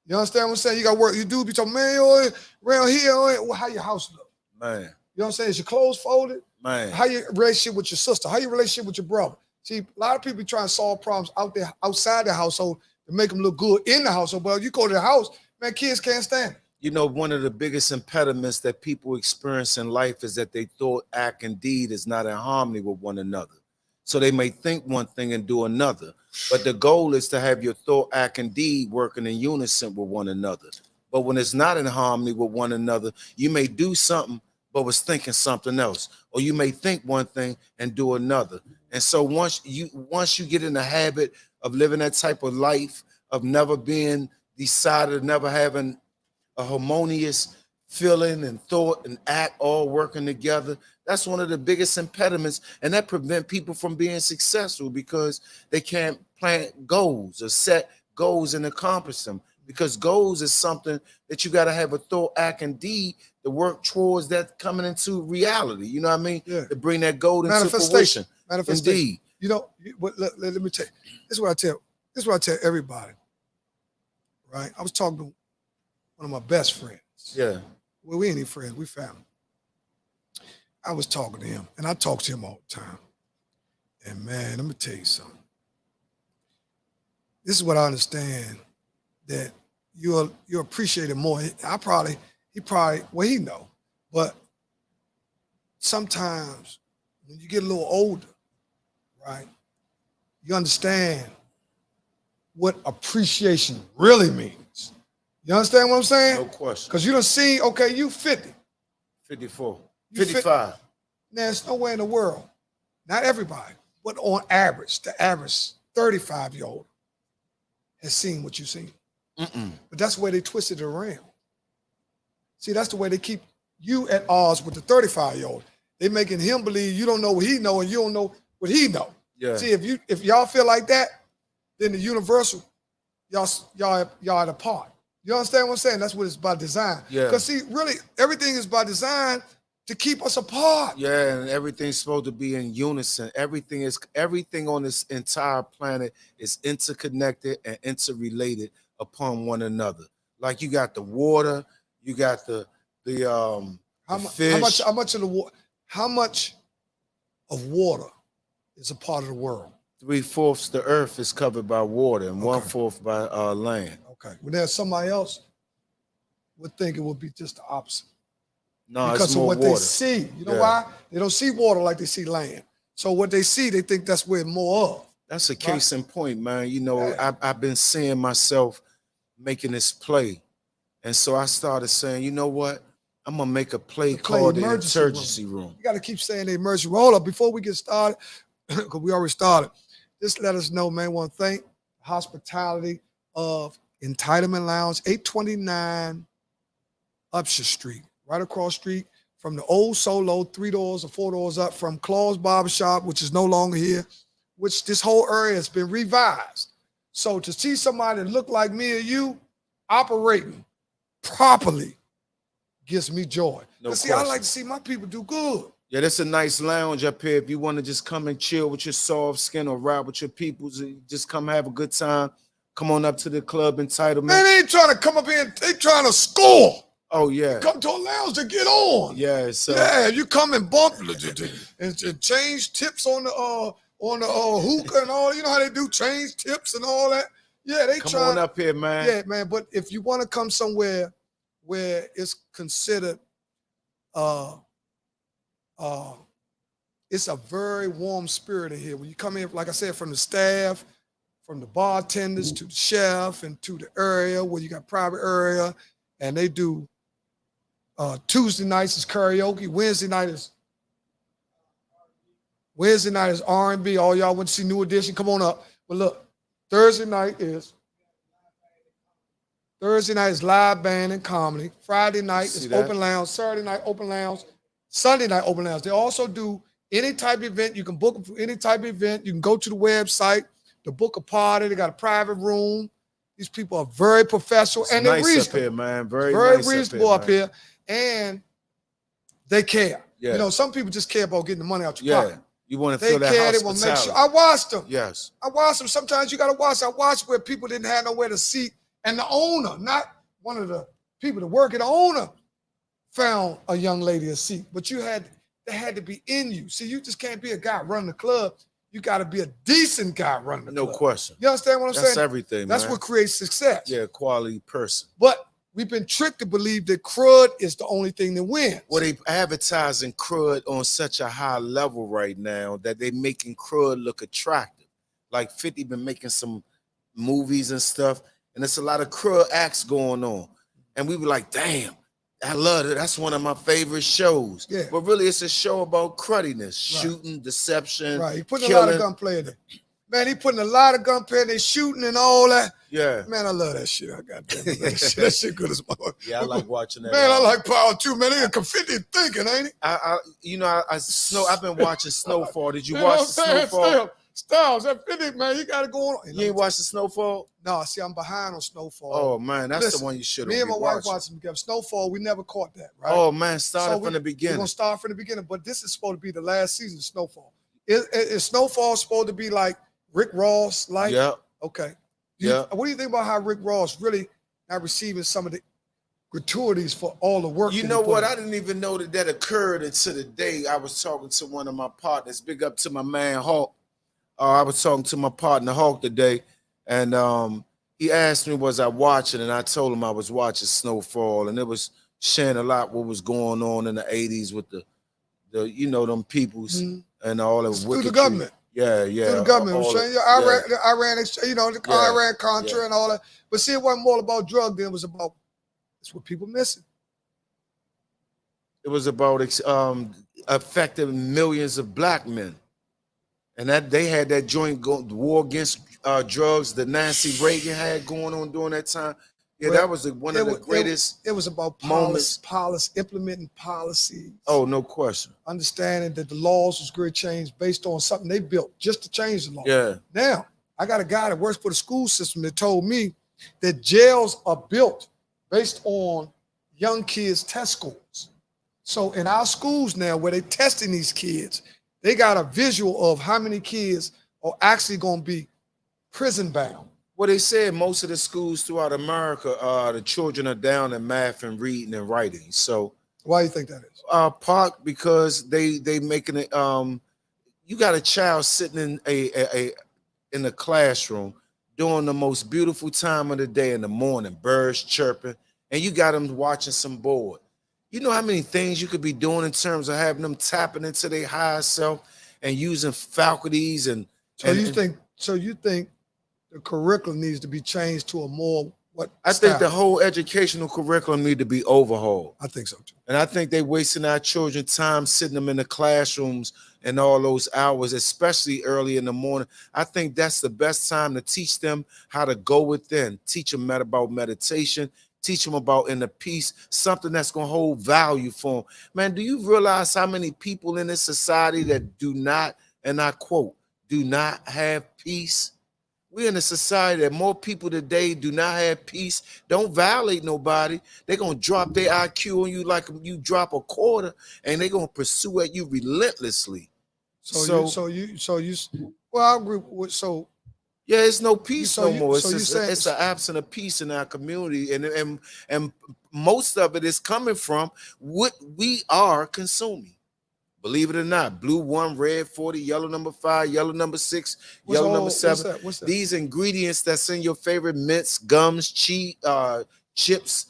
You understand what I'm saying? You got work. You do be talking, man, yo, around here, well, how your house look? Man. You know what I'm saying? Is your clothes folded? Man. How your relationship with your sister? How your relationship with your brother? See, a lot of people try to solve problems out there, outside the household to make them look good in the household. But if you go to the house, man, kids can't stand it. You know, one of the biggest impediments that people experience in life is that they thought, act, and deed is not in harmony with one another. So they may think one thing and do another. But the goal is to have your thought, act, and deed working in unison with one another. But when it's not in harmony with one another, you may do something, but was thinking something else. Or you may think one thing and do another. And so once you get in the habit of living that type of life, of never being decided, never having a harmonious feeling and thought and act all working together, that's one of the biggest impediments, and that prevent people from being successful because they can't plant goals or set goals and accomplish them, because goals is something that you got to have a thought, act, and deed to work towards that coming into reality. You know what I mean? Yeah. To bring that goal into fruition. Manifestation. Indeed. You know, let me tell you. This is what I tell everybody. Right? I was talking to one of my best friends. Yeah. Well, we ain't even friends, we family. I was talking to him, and I talk to him all the time. And man, let me tell you something. This is what I understand, that you'll appreciate it more. He know. But sometimes when you get a little older, right, you understand what appreciation really means. You understand what I'm saying? No question. Because you done see, okay, you 50. 54. 55. Now, there's nowhere in the world, not everybody, but on average, the average 35-year-old has seen what you've seen. But that's the way they twisted it around. See, that's the way they keep you at odds with the 35-year-old. They making him believe you don't know what he know and you don't know what he know. Yeah. See, if y'all feel like that, then the universal, y'all at a part. You understand what I'm saying? That's what it's by design. Yeah. Because see, really, everything is by design to keep us apart. Yeah, and everything's supposed to be in unison. Everything on this entire planet is interconnected and interrelated upon one another. Like you got the water, you got the fish. How much of water is a part of the world? 3/4 the earth is covered by water and 1/4 by land. Okay. Well, there's somebody else would think it would be just the opposite. No, because it's of more what water. they see. You know why? They don't see water like they see land. So what they see, they think that's where more of. That's a case in point, man. You know, I've been seeing myself making this play. And so I started saying, you know what? I'm gonna make a play The play called the emergency emergency room. You got to keep saying the emergency room. Hold up, before we get started, because we already started, just let us know, man. I want to thank the hospitality of Entitlement Lounge, 829 Upshur Street, right across street from the old Solo, 3 doors or 4 doors up from Claw's Barbershop, which is no longer here, which this whole area has been revised. So to see somebody that look like me or you operating properly gives me joy. No See, I question. like to see my people do good. Yeah, that's a nice lounge up here. If you want to just come and chill with your soft skin or ride with your peoples, just come have a good time. Come on up to the club Entitlement. Man, they ain't trying to come up here. They trying to score. Oh yeah. Come to a lounge to get on. Yeah. So yeah, you come and bump and change tips on the hookah and all. You know how they do change tips and all that. Yeah, they come on up here, man. Yeah, man. But if you want to come somewhere where it's considered, it's a very warm spirit in here. When you come in, like I said, from the staff, from the bartenders to the chef and to the area where you got private area, and they do Tuesday nights is karaoke, Wednesday night is R&B. All y'all went to see New Edition, come on up. But look, Thursday night is live band and comedy. Friday night is open lounge. Saturday night open lounge. Sunday night open lounge. They also do any type of event. You can book them for any type of event. You can go to the website to book a party. They got a private room. These people are very professional and they're reasonable. Up here, man. Very nice reasonable up here, and they care. Yeah. You know, some people just care about getting the money out your pocket. You want to feel that hospitality. They want to make sure. I watched them. Yes. I watched them. Sometimes you got to watch. I watched where people didn't have nowhere to sit, and the owner, not one of the people that work at the owner, found a young lady a seat. But they had to be in you. See, you just can't be a guy running the club. You got to be a decent guy running the club. No question. You understand what I'm saying? That's everything, That's what creates success. Yeah, quality person. But we've been tricked to believe that crud is the only thing that wins. Well, they advertising crud on such a high level right now that they making crud look attractive. Like 50 been making some movies and stuff, and there's a lot of crud acts going on. And we were like, damn, I love it. That's one of my favorite shows. Yeah. But really, it's a show about crudiness, shooting, deception. Right. He putting killing. A lot of gunplay in there. Man, he putting a lot of gunplay in there, shooting and all that. Yeah. Man, I love that shit. I got that shit good as motherfucker. Yeah, I like watching that. Man, I like Power too, man. They got 50 thinking, ain't it? I've been watching Snowfall. Did you watch the Snowfall? Styles, that 50, man, you got to go on. You ain't watched the Snowfall? No, see, I'm behind on Snowfall. Oh, man, that's the one you should have. Me and my wife watched them together. Snowfall, we never caught that, right? Oh, man, start from the beginning. We're going to start from the beginning, but this is supposed to be the last season of Snowfall. Is Snowfall supposed to be like Rick Ross? Like, yeah. Okay. Yeah. What do you think about how Rick Ross really not receiving some of the gratuities for all the work? You know what? I didn't even know that occurred until the day I was talking to one of my partners. Big up to my man, Hawk. I was talking to my partner Hawk today, and he asked me, was I watching? And I told him I was watching Snowfall, and it was sharing a lot what was going on in the 80s with the them peoples and all that. Through the government. Yeah. Through the government. The Iran, Iran Contra and all that. But see, it wasn't more about drug than it was about, it's what people missing. It was about affecting millions of black men. And that they had that joint war against drugs that Nancy Reagan had going on during that time. Yeah, that was one of the greatest. It was about implementing policies. Oh, no question. Understanding that the laws was going to change based on something they built just to change the law. Yeah. Now, I got a guy that works for the school system that told me that jails are built based on young kids' test scores. So in our schools now, where they're testing these kids, they got a visual of how many kids are actually going to be prison bound. Well, they said most of the schools throughout America, the children are down in math and reading and writing. So why do you think that is? Part because they making it. You got a child sitting in a classroom during the most beautiful time of the day in the morning, birds chirping, and you got them watching some board. You know how many things you could be doing in terms of having them tapping into their higher self and using faculties and. So you think the curriculum needs to be changed to a more What I think the style? whole educational curriculum need to be overhauled. I think so too. And I think they wasting our children time sitting them in the classrooms and all those hours, especially early in the morning. I think that's the best time to teach them how to go within, teach them about meditation, teach them about inner peace, something that's going to hold value for them. Man, do you realize how many people in this society that do not, and I quote, do not have peace? We're in a society that more people today do not have peace, don't violate nobody. They're going to drop their IQ on you like you drop a quarter, and they're going to pursue at you relentlessly. So you. Well, I agree with yeah, it's no peace no more. So you saying It's an absence of peace in our community, and most of it is coming from what we are consuming. Believe it or not, blue 1, red 40, yellow number 5, yellow number 6, yellow number 7. What's that? These ingredients that's in your favorite mints, gums, chips,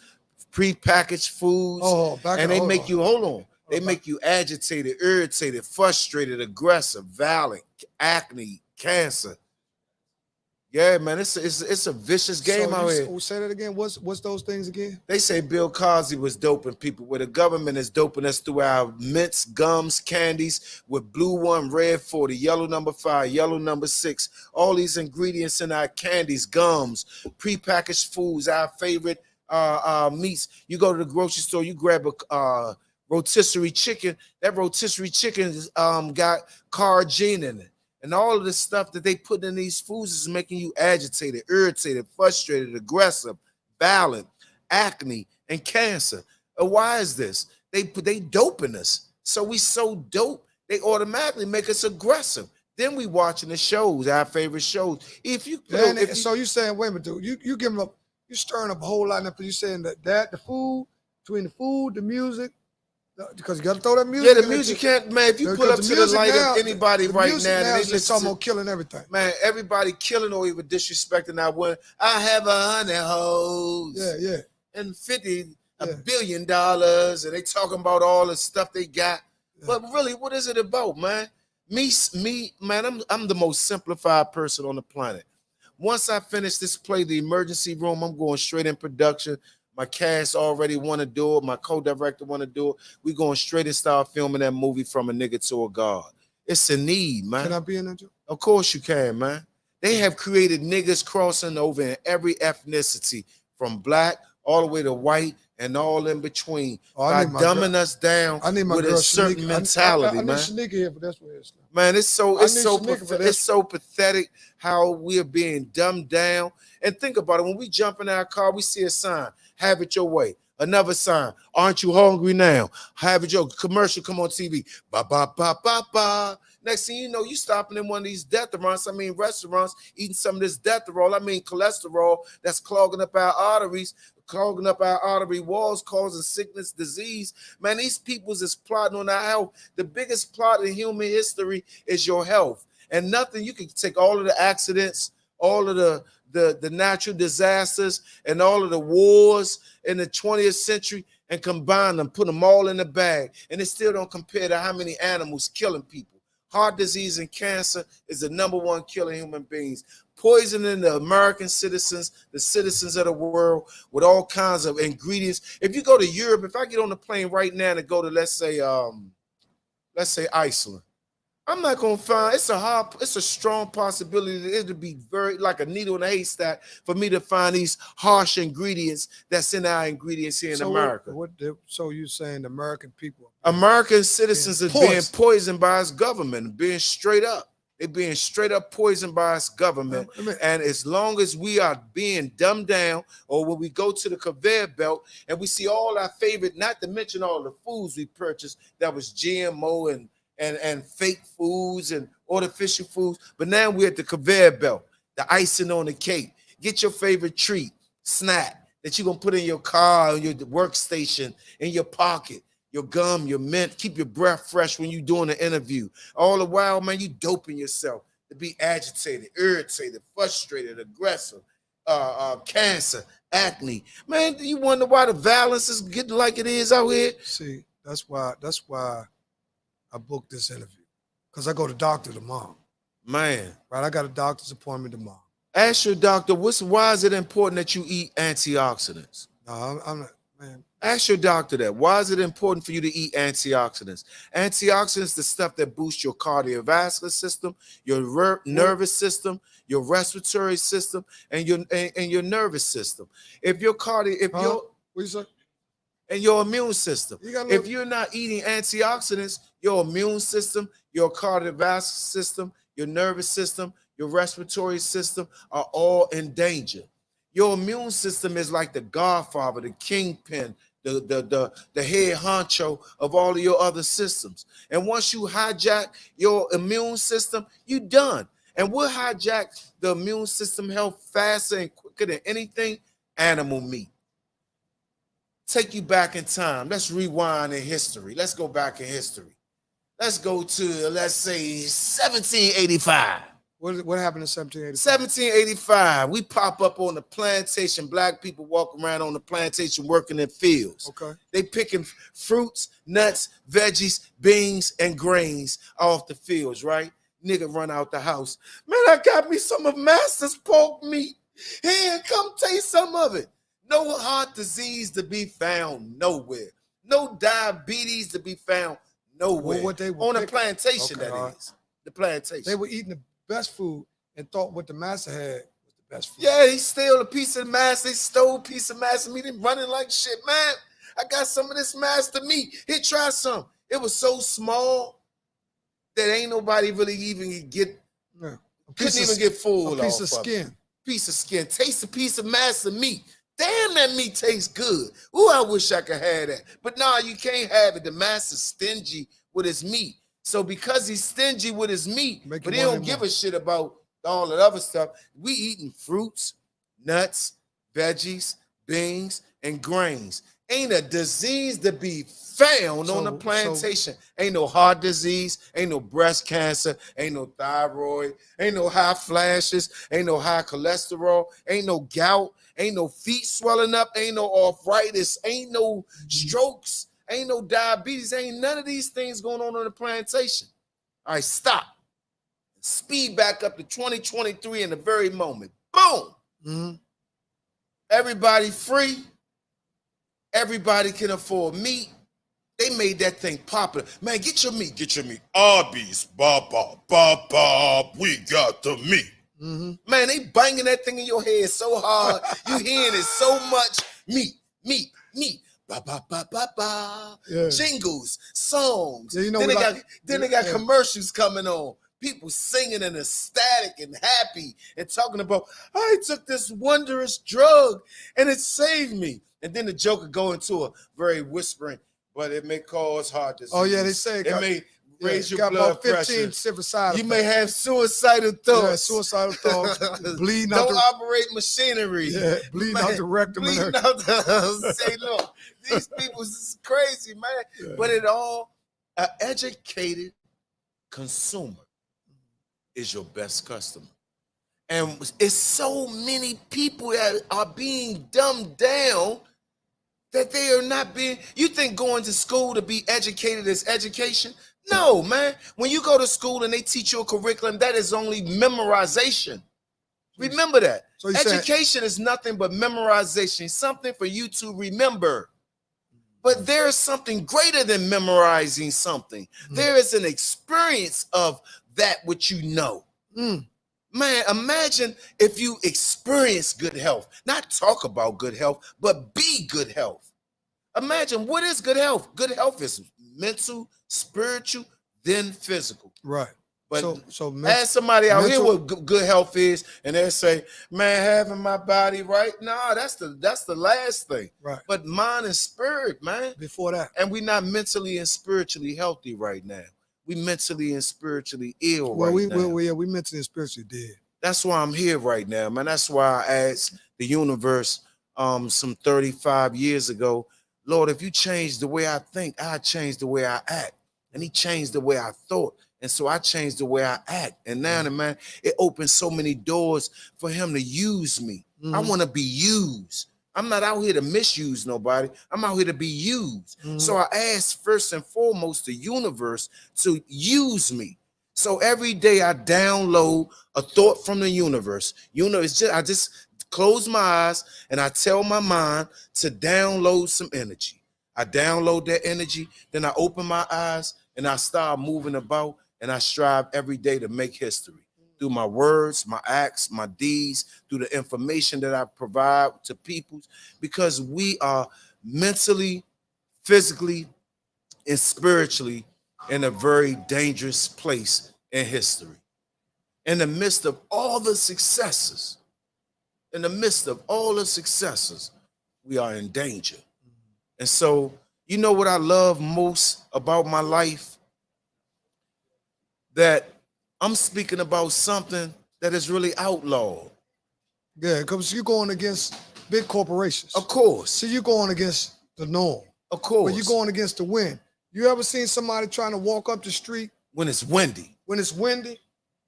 prepackaged foods, and they make you hold on. They make you agitated, irritated, frustrated, aggressive, violent, acne, cancer. Yeah, man, it's a vicious game out here. Say that again. What's those things again? They say Bill Cosby was doping people, where the government is doping us through our mints, gums, candies with blue 1, red 40, yellow number 5, yellow number 6. All these ingredients in our candies, gums, prepackaged foods, our favorite meats. You go to the grocery store, you grab a rotisserie chicken. That rotisserie chicken got cargene in it. And all of the stuff that they put in these foods is making you agitated, irritated, frustrated, aggressive, violent, acne, and cancer. And why is this? They doping us. So we so dope, they automatically make us aggressive. Then we watching the shows, our favorite shows. So you saying, wait a minute, dude, you giving up, you stirring up a whole lot of, you saying that the food, between the food, the music, because you got to throw that music. Yeah, the music can't, man. If you pull up to the light of anybody right now, it's almost killing everything. Man, everybody killing or even disrespecting that one. I have 100 hoes. Yeah. And $50 billion, and they talking about all the stuff they got. Yeah. But really, what is it about, man? Me, man, I'm the most simplified person on the planet. Once I finish this play, The Emergency Room, I'm going straight in production. My cast already want to do it. My co-director want to do it. We going straight and start filming that movie From a Nigga to a God. It's a need, man. Can I be in that, Joe? Of course you can, man. They have created niggas crossing over in every ethnicity, from black all the way to white and all in between, by dumbing us down with a certain mentality, man. I need Shanika here, but that's where it's not. Man, it's so pathetic how we're being dumbed down. And think about it, when we jump in our car, we see a sign, have it your way. Another sign, aren't you hungry now? Have it your commercial come on TV. Ba ba ba ba ba. Next thing you know, you stopping in one of these restaurants, eating some of this cholesterol that's clogging up our arteries, clogging up our artery walls, causing sickness, disease. Man, these peoples is plotting on our health. The biggest plot in human history is your health. And nothing, you can take all of the accidents, all of the natural disasters, and all of the wars in the 20th century and combine them, put them all in a bag, and it still don't compare to how many animals killing people. Heart disease and cancer is the #1 killing human beings. Poisoning the American citizens, the citizens of the world, with all kinds of ingredients. If you go to Europe, if I get on the plane right now to go to, let's say Iceland, I'm not gonna find, it's a strong possibility that it'll be very like a needle in a haystack for me to find these harsh ingredients that's in our ingredients here in America. So you saying the American people, American citizens are being poisoned by its government, being straight up. They're being straight up poisoned by its government. And as long as we are being dumbed down, or when we go to the conveyor belt and we see all our favorite, not to mention all the foods we purchased that was GMO and fake foods and artificial foods, but now we're at the conveyor belt, the icing on the cake. Get your favorite treat, snack that you're gonna put in your car, your workstation, in your pocket, your gum, your mint. Keep your breath fresh when you're doing an interview. All the while, man, you doping yourself to be agitated, irritated, frustrated, aggressive, cancer, acne. Man, you wonder why the violence is getting like it is out here? See, that's why I booked this interview, because I go to doctor tomorrow. Man. Right, I got a doctor's appointment tomorrow. Ask your doctor, why is it important that you eat antioxidants? No, I'm not, man. Ask your doctor that. Why is it important for you to eat antioxidants? Antioxidants, the stuff that boosts your cardiovascular system, your nervous system, your respiratory system, and your nervous system. If your What you say? and your immune system. You If you're not eating antioxidants, your immune system, your cardiovascular system, your nervous system, your respiratory system are all in danger. Your immune system is like the godfather, the kingpin, the head honcho of all of your other systems. And once you hijack your immune system, you done. And what hijack the immune system health faster and quicker than anything? Animal meat. Take you back in time. Let's rewind in history. Let's go back in history. Let's go to, let's say, 1785. What happened in 1785? 1785, we pop up on the plantation. Black people walk around on the plantation working in fields. Okay. They picking fruits, nuts, veggies, beans, and grains off the fields, right? Nigga run out the house. Man, I got me some of Master's pork meat. Here, come taste some of it. No heart disease to be found nowhere. No diabetes to be found nowhere. What they on a plantation, okay, that is. The plantation. They were eating the best food and thought what the master had was the best food. Yeah, he stole a piece of master. They stole a piece of master meat and running like shit. Man, I got some of this master meat. Here, try some. It was so small that ain't nobody really even get, couldn't even get full. A piece of skin. Piece of skin. Taste a piece of master meat. Damn, that meat tastes good. Ooh, I wish I could have that. But nah, you can't have it. The master's stingy with his meat. So because he's stingy with his meat, but he don't give a shit about all that other stuff, we eating fruits, nuts, veggies, beans, and grains. Ain't a disease to be found on the plantation. Ain't no heart disease, ain't no breast cancer, ain't no thyroid, ain't no high flashes, ain't no high cholesterol, ain't no gout, ain't no feet swelling up, ain't no arthritis, ain't no strokes, ain't no diabetes, ain't none of these things going on the plantation. All right, stop. Speed back up to 2023 in the very moment. Boom. Mm-hmm. Everybody free. Everybody can afford meat. They made that thing popular. Man, get your meat, get your meat. Arby's, bop, bop, bop, bop. We got the meat. Mm-hmm. Man, they banging that thing in your head so hard. You hearing it so much. Meat, meat, meat. Ba, ba, ba, ba, ba. Yeah. Jingles, songs. Yeah, you know then they got commercials coming on. People singing and ecstatic and happy and talking about, I took this wondrous drug and it saved me. And then the joker go into a very whispering, but it may cause heart disease. Oh, yeah, they say it may raise your blood about 15 pressure. Suicidal you may have suicidal thoughts. Yeah, suicidal thoughts. Bleeding out. Don't operate machinery. Yeah, bleeding out the rectum. Bleeding out the, say, look, these people is crazy, man. Yeah. But it all, an educated consumer is your best customer. And it's so many people that are being dumbed down that they are not being, you think going to school to be educated is education? No, man. When you go to school and they teach you a curriculum, that is only memorization. Remember that. So education is nothing but memorization, something for you to remember. But there is something greater than memorizing something. There is an experience of that which you know. Man, imagine if you experience good health, not talk about good health, but be good health. Imagine, what is good health? Good health is mental, spiritual, then physical. Right. But ask somebody out here what good health is, and they say, man, having my body right. Nah, that's the last thing. Right. But mind and spirit, man. Before that. And we're not mentally and spiritually healthy right now. We mentally and spiritually ill now. We mentally and spiritually dead. That's why I'm here right now, man. That's why I asked the universe some 35 years ago, Lord, if you change the way I think, I change the way I act. And he changed the way I thought. And so I changed the way I act. And now, man, it opens so many doors for him to use me. I want to be used. I'm not out here to misuse nobody. I'm out here to be used. So I asked first and foremost the universe to use me. So every day I download a thought from the universe. I just close my eyes and I tell my mind to download some energy. I download that energy, then I open my eyes and I start moving about, and I strive every day to make history through my words, my acts, my deeds, through the information that I provide to people, because we are mentally, physically, and spiritually in a very dangerous place in history. In the midst of all the successes, in the midst of all the successes, we are in danger. And so, you know what I love most about my life? That I'm speaking about something that is really outlawed. Yeah, because you're going against big corporations. Of course. So you're going against the norm. Of course. But you're going against the wind. You ever seen somebody trying to walk up the street? When it's windy. When it's windy,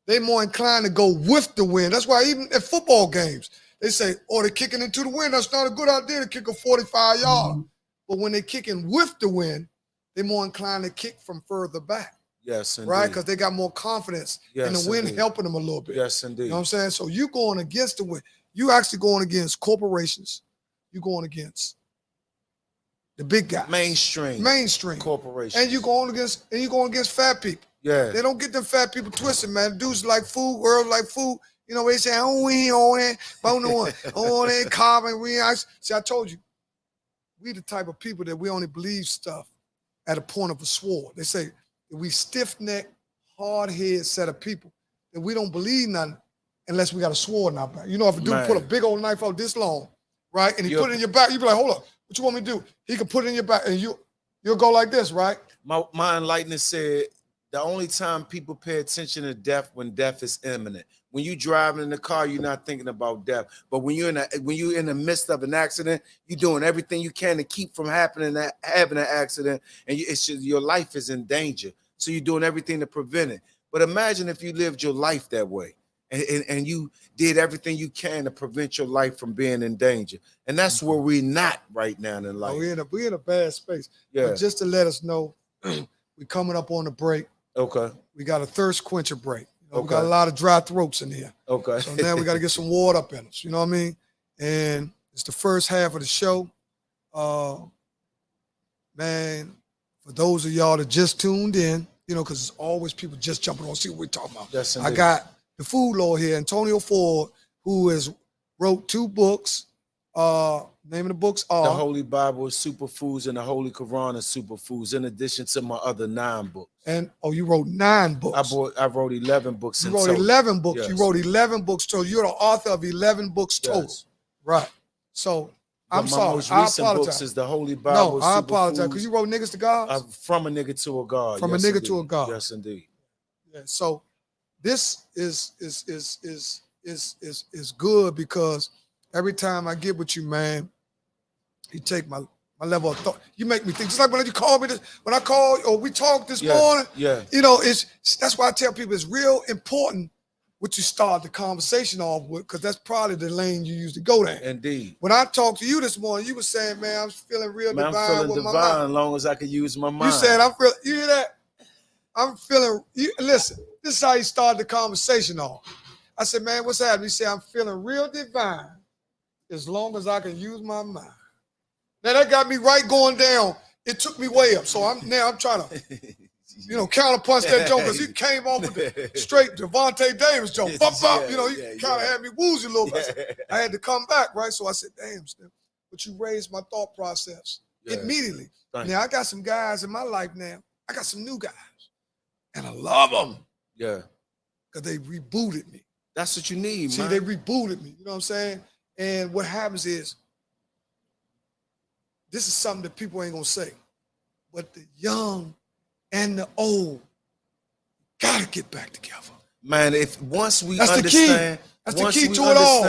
they more inclined to go with the wind. That's why even at football games, they say, oh, they're kicking into the wind. That's not a good idea to kick a 45-yarder. But when they're kicking with the wind, they're more inclined to kick from further back. Yes, indeed. Right? Because they got more confidence in the wind helping them a little bit. Yes, indeed. You know what I'm saying? So you going against the wind. You actually going against corporations. You going against the big guys. Mainstream. Corporations. And you going against fat people. Yeah. They don't get them fat people twisted, man. Dudes like food, girls like food. You know, they say, oh, we ain't on it, but no, on it, carbon, we ain't. See, I told you, we the type of people that we only believe stuff at a point of a sword. They say, if we stiff-necked, hard-headed set of people, that we don't believe nothing unless we got a sword in our back. You know, if a dude put a big old knife out this long, right, and he put it in your back, you be like, hold up, what you want me to do? He can put it in your back, and you'll go like this, right? My enlightenment said, the only time people pay attention to death when death is imminent. When you driving in the car, you're not thinking about death. But when you're in the midst of an accident, you're doing everything you can to keep from having an accident, and your life is in danger. So you're doing everything to prevent it. But imagine if you lived your life that way, and you did everything you can to prevent your life from being in danger. And that's where we're not right now in life. We're in a bad space. Yeah. But just to let us know, we're coming up on the break. Okay. We got a thirst quencher break. Okay. We got a lot of dry throats in here. Okay. So now we got to get some water up in us. You know what I mean? And it's the first half of the show. Man, for those of y'all that just tuned in, you know, because there's always people just jumping on, see what we're talking about. Yes, I got the food lord here, Antonio Ford, who has wrote 2 books. Name of the books are The Holy Bible is Superfoods and the Holy Quran is Superfoods, in addition to my other 9 books. And you wrote 9 books. I wrote 11 books. You wrote 11 books. Yes. You wrote 11 books total. You're the author of 11 books total. Yes. Right. So I'm my sorry. most I recent apologize. books is the Holy Bible. No, I apologize because you wrote niggas to God. From a nigga to a God. From yes, a nigga indeed. to a God. Yes, indeed. Yeah. So this is good because every time I get with you, man, you take my level of thought. You make me think. Just like when you call me, when I call or we talked this morning. Yeah. You know, that's why I tell people it's real important what you start the conversation off with, because that's probably the lane you usually go down. Indeed. When I talked to you this morning, you were saying, man, I'm feeling real divine. I'm feeling with divine my mind. as long as I can use my mind. You said, you hear that? I'm feeling, listen, this is how you started the conversation off. I said, man, what's happening? He said, I'm feeling real divine as long as I can use my mind. Now that got me right going down. It took me way up. So I'm trying to, counterpunch that joke because he came off with the straight Devontae Davis joke. He kind of had me woozy a little bit. I had to come back, right? So I said, damn, Steph, but you raised my thought process immediately. Now I got some guys in my life now. I got some new guys. And I love them. Yeah. Because they rebooted me. That's what you need, See, man. they rebooted me. You know what I'm saying? And what happens is, this is something that people ain't going to say. But the young and the old got to get back together. Man, once we That's understand, That's the key to it all.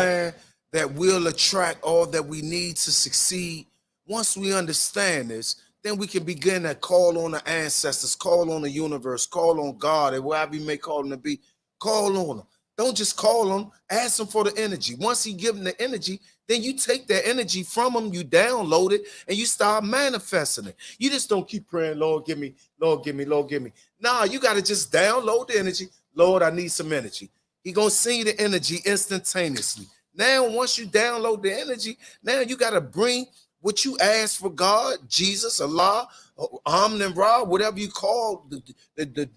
That we'll attract all that we need to succeed. Once we understand this, then we can begin to call on the ancestors, call on the universe, call on God, and wherever you may call them to be, call on them. Don't just call him, ask him for the energy. Once he give him the energy, then you take that energy from him, you download it, and you start manifesting it. You just don't keep praying, Lord, give me, Lord, give me, Lord, give me. Nah, you got to just download the energy. Lord, I need some energy. He going to send you the energy instantaneously. Now, once you download the energy, now you got to bring what you ask for God, Jesus, Allah, Amen, Ra, whatever you call the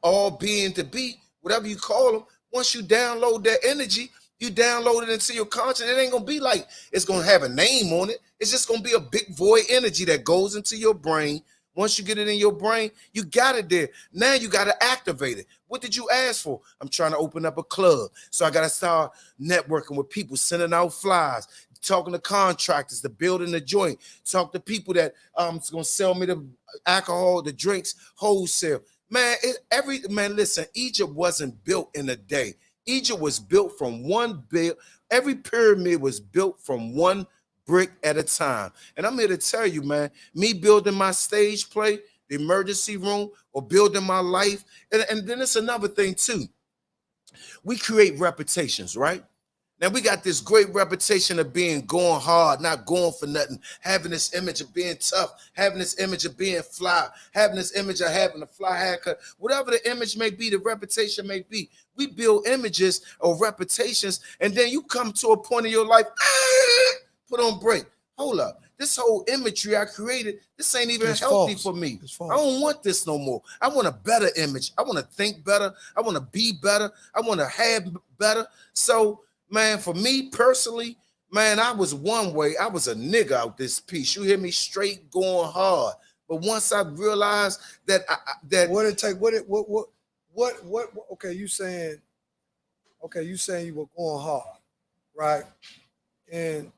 all being to be, whatever you call them. Once you download that energy, you download it into your conscience. It ain't gonna be like it's gonna have a name on it. It's just gonna be a big void energy that goes into your brain. Once you get it in your brain, you got it there. Now you got to activate it. What did you ask for? I'm trying to open up a club. So I got to start networking with people, sending out flyers, talking to contractors, to building the joint, talk to people that is going to sell me the alcohol, the drinks, wholesale. Man, listen, Egypt wasn't built in a day. Egypt was built from one build. Every pyramid was built from one brick at a time. And I'm here to tell you, man, me building my stage play, the emergency room, or building my life. And then it's another thing too. We create reputations, right? Now we got this great reputation of being going hard, not going for nothing, having this image of being tough, having this image of being fly, having this image of having a fly haircut, whatever the image may be, the reputation may be. We build images or reputations, and then you come to a point in your life, put on break. Hold up. This whole imagery I created, this ain't even healthy for me. I don't want this no more. I want a better image. I want to think better. I want to be better. I want to have better. So, man, for me personally, man, I was one way. I was a nigga out this piece. You hear me? Straight going hard. But once I realized that what it take, what okay, you saying you were going hard, right? And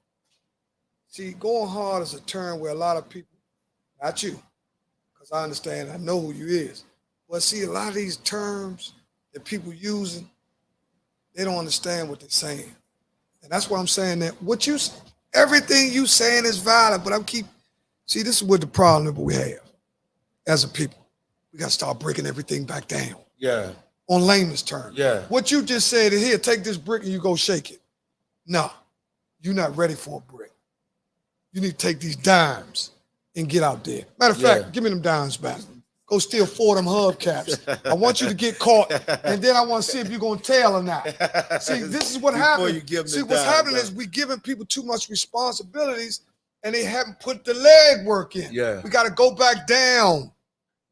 see, going hard is a term where a lot of people, not you, because I understand, I know who you is. But see, a lot of these terms that people using, they don't understand what they're saying. And that's why I'm saying that everything you saying is valid, but see, this is what the problem that we have as a people. We got to start breaking everything back down. Yeah. On layman's terms. Yeah. What you just said is, here, take this brick and you go shake it. No, you're not ready for a brick. You need to take these dimes and get out there. Matter of fact, give me them dimes back. Go steal 4 of them hubcaps. I want you to get caught, and then I want to see if you're going to tell or not. See, this is what happens. See, what's happening is we giving people too much responsibilities, and they haven't put the leg work in. Yeah. We got to go back down.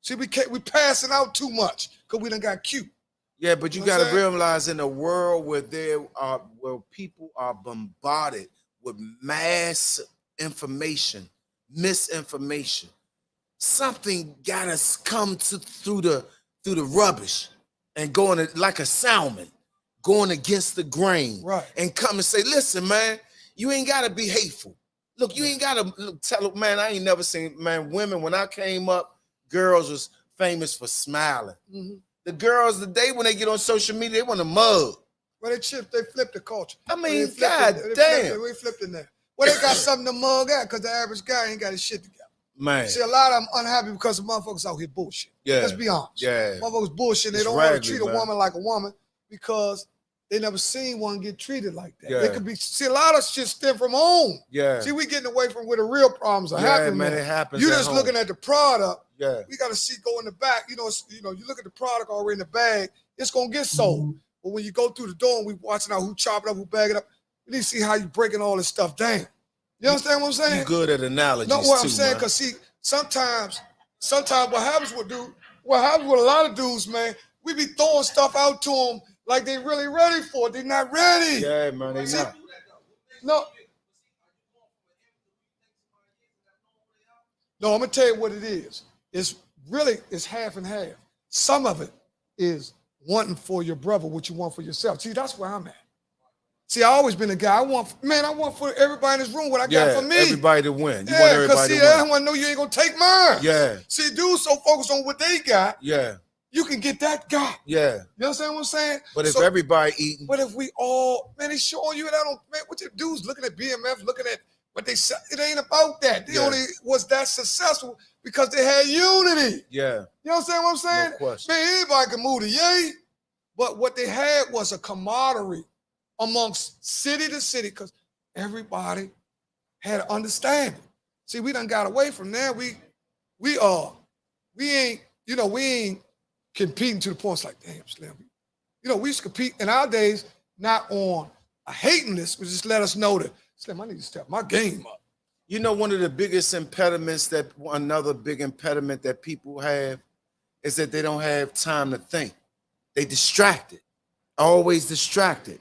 See, we passing out too much because we done got cute. Yeah, but you got to realize in a world where where people are bombarded with mass information, misinformation, something got to come through the rubbish and going like a salmon, going against the grain, right? And come and say, listen, man, you ain't got to be hateful. Look, you ain't got to tell, man, I ain't never seen, man, women, when I came up, girls was famous for smiling. Mm-hmm. The girls today, when they get on social media, they want to mug. Well, they flipped the culture. I mean, God damn. We flipped in there. Well, they got something to mug at because the average guy ain't got his shit together. Man. See, a lot of them unhappy because the motherfuckers out here bullshit. Yeah. Let's be honest. Yeah. Motherfuckers bullshit. They don't want to treat a woman like a woman because they never seen one get treated like that. Yeah. They could be, see, a lot of shit stem from home. Yeah. See, we getting away from where the real problems are happening. Man, it happens. You just looking at the product. Yeah. We got to see go in the back. You know, you look at the product already in the bag, it's going to get sold. Mm-hmm. But when you go through the door and we watching out who chop it up, who bag it up, we need to see how you breaking all this stuff down. You understand what I'm saying? You good at analogies. No, what I'm saying, because see, sometimes what happens with a lot of dudes, man, we be throwing stuff out to them like they really ready for it. They're not ready. Yeah, man, they not. No, I'm gonna tell you what it is. It's half and half. Some of it is wanting for your brother what you want for yourself. See, that's where I'm at. See, I always been a guy. I want for everybody in this room what I got for me. Everybody to win. You want everybody to win. I want to know you ain't gonna take mine. Yeah. See, dudes so focused on what they got. Yeah. You can get that guy. Yeah. You understand what I'm saying? But if everybody eating. But if we all, man, he's showing you that what your dudes looking at BMF, looking at what they said, it ain't about that. They only was that successful because they had unity. Yeah. You understand what I'm saying? No question. Man, anybody can move the yay. But what they had was a camaraderie amongst city to city because everybody had an understanding. See, we done got away from there. We ain't competing to the point it's like, damn, Slim. We used to compete in our days, not on a hating list, but just let us know that, Slim, I need to step my game up. You know, one of the biggest impediments another big impediment that people have is that they don't have time to think. They distracted, always distracted,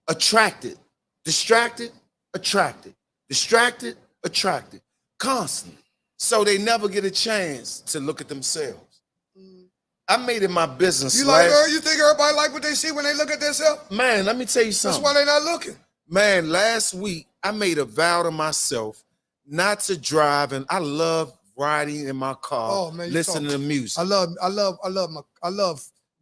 attracted, distracted, attracted, distracted, attracted, constantly. So they never get a chance to look at themselves. I made it my business. You think everybody like what they see when they look at themselves? Man, let me tell you something. That's why they not looking. Man, last week I made a vow to myself not to drive, and I love riding in my car, listening to music. I love.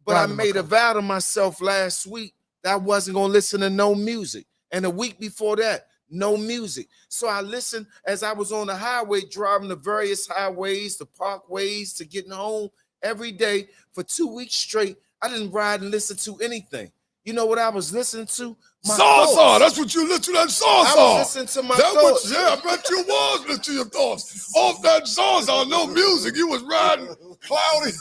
But I made a vow to myself last week that I wasn't gonna listen to no music, and a week before that, no music. So I listened as I was on the highway, driving the various highways, the parkways, to getting home every day for 2 weeks straight. I didn't ride and listen to anything. You know what I was listening to? Salsa. That's what you listen to. That salsa. I was listening to my thoughts. I bet you was listening to your thoughts. Off that salsa, no music. You was riding cloudy.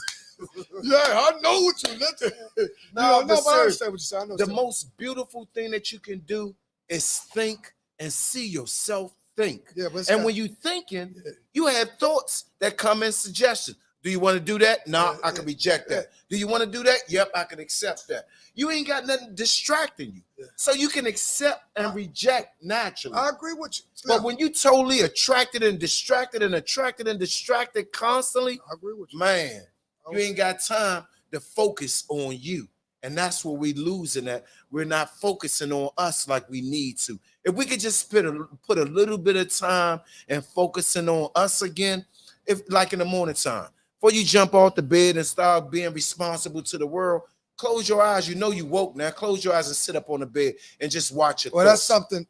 Yeah, I know what you listened to. But I understand what you're saying. The most beautiful thing that you can do is think and see yourself think. Yeah, but when you're thinking, you have thoughts that come in suggestions. Do you want to do that? No, I can reject that. Do you want to do that? Yep, I can accept that. You ain't got nothing distracting you. Yeah. So you can accept and reject naturally. I agree with you. But when you totally attracted and distracted and attracted and distracted constantly, I agree with you. Man, you ain't got time to focus on you. And that's what we losing at. We're not focusing on us like we need to. If we could just put a little bit of time and focusing on us again, if like in the morning time, before you jump off the bed and start being responsible to the world, close your eyes. You know you woke now. Close your eyes and sit up on the bed and just watch it. Well, that's something,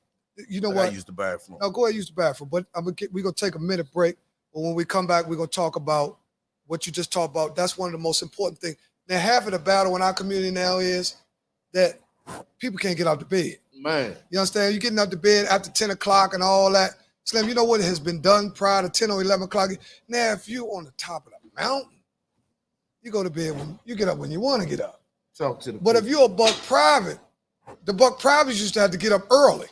you know what? I use the bathroom. No, go ahead, use the bathroom. But we're going to take a minute break. But when we come back, we're going to talk about what you just talked about. That's one of the most important things. Now, half of the battle in our community now is that people can't get out of bed. Man. You understand? You're getting out of bed after 10 o'clock and all that. Slim, you know what has been done prior to 10 or 11 o'clock? Now, if you're on the top of the mountain, you go to bed when you get up when you want to get up. Talk to the but if you're a buck private, the buck privates used to have to get up early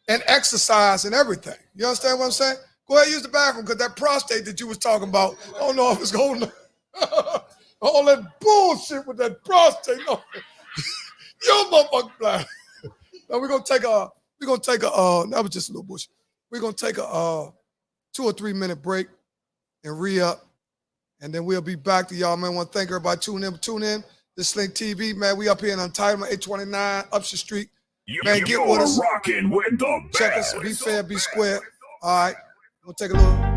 and exercise and everything. You understand what I'm saying? Go ahead, use the bathroom, because that prostate that you was talking about, I don't know if it's holding all that bullshit with that prostate. No. Your motherfucking blind. Now we're gonna take a that was just a little bullshit. We're gonna take a 2 or 3 minute break and re-up. And then we'll be back to y'all, man. I want to thank everybody tune in. This Slink TV, man. We up here in Entitlement 829 Upshur Street. Man, get with us. Rocking with the check us. Be fair, be square. All right. We'll take a little.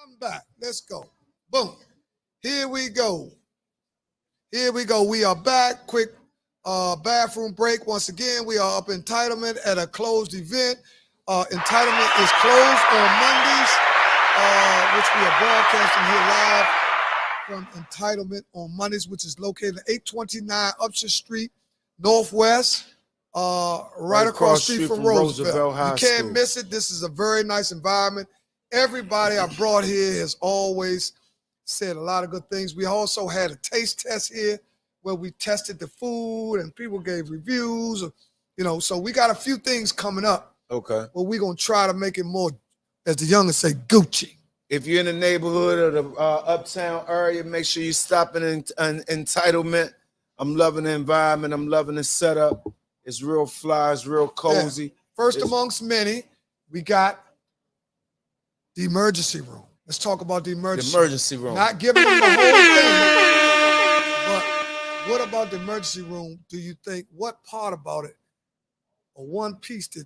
I'm back. Let's go. Boom. Here we go. Here we go. We are back. Quick bathroom break. Once again, we are up entitlement at a closed event. Entitlement is closed on Mondays, which we are broadcasting here live from Entitlement on Mondays, which is located at 829 Upshur Street, Northwest, right across the street from Roosevelt. You can't miss it. This is a very nice environment. Everybody I brought here has always said a lot of good things. We also had a taste test here where we tested the food and people gave reviews, so we got a few things coming up. Okay. But we're going to try to make it more, as the youngins say, Gucci. If you're in the neighborhood or the uptown area, make sure you stop in Entitlement. I'm loving the environment. I'm loving the setup. It's real fly. It's real cozy. Yeah. First amongst many, we got the emergency room. Let's talk about the emergency room. Not giving them the whole thing, but what about the emergency room do you think, what part about it, or one piece, the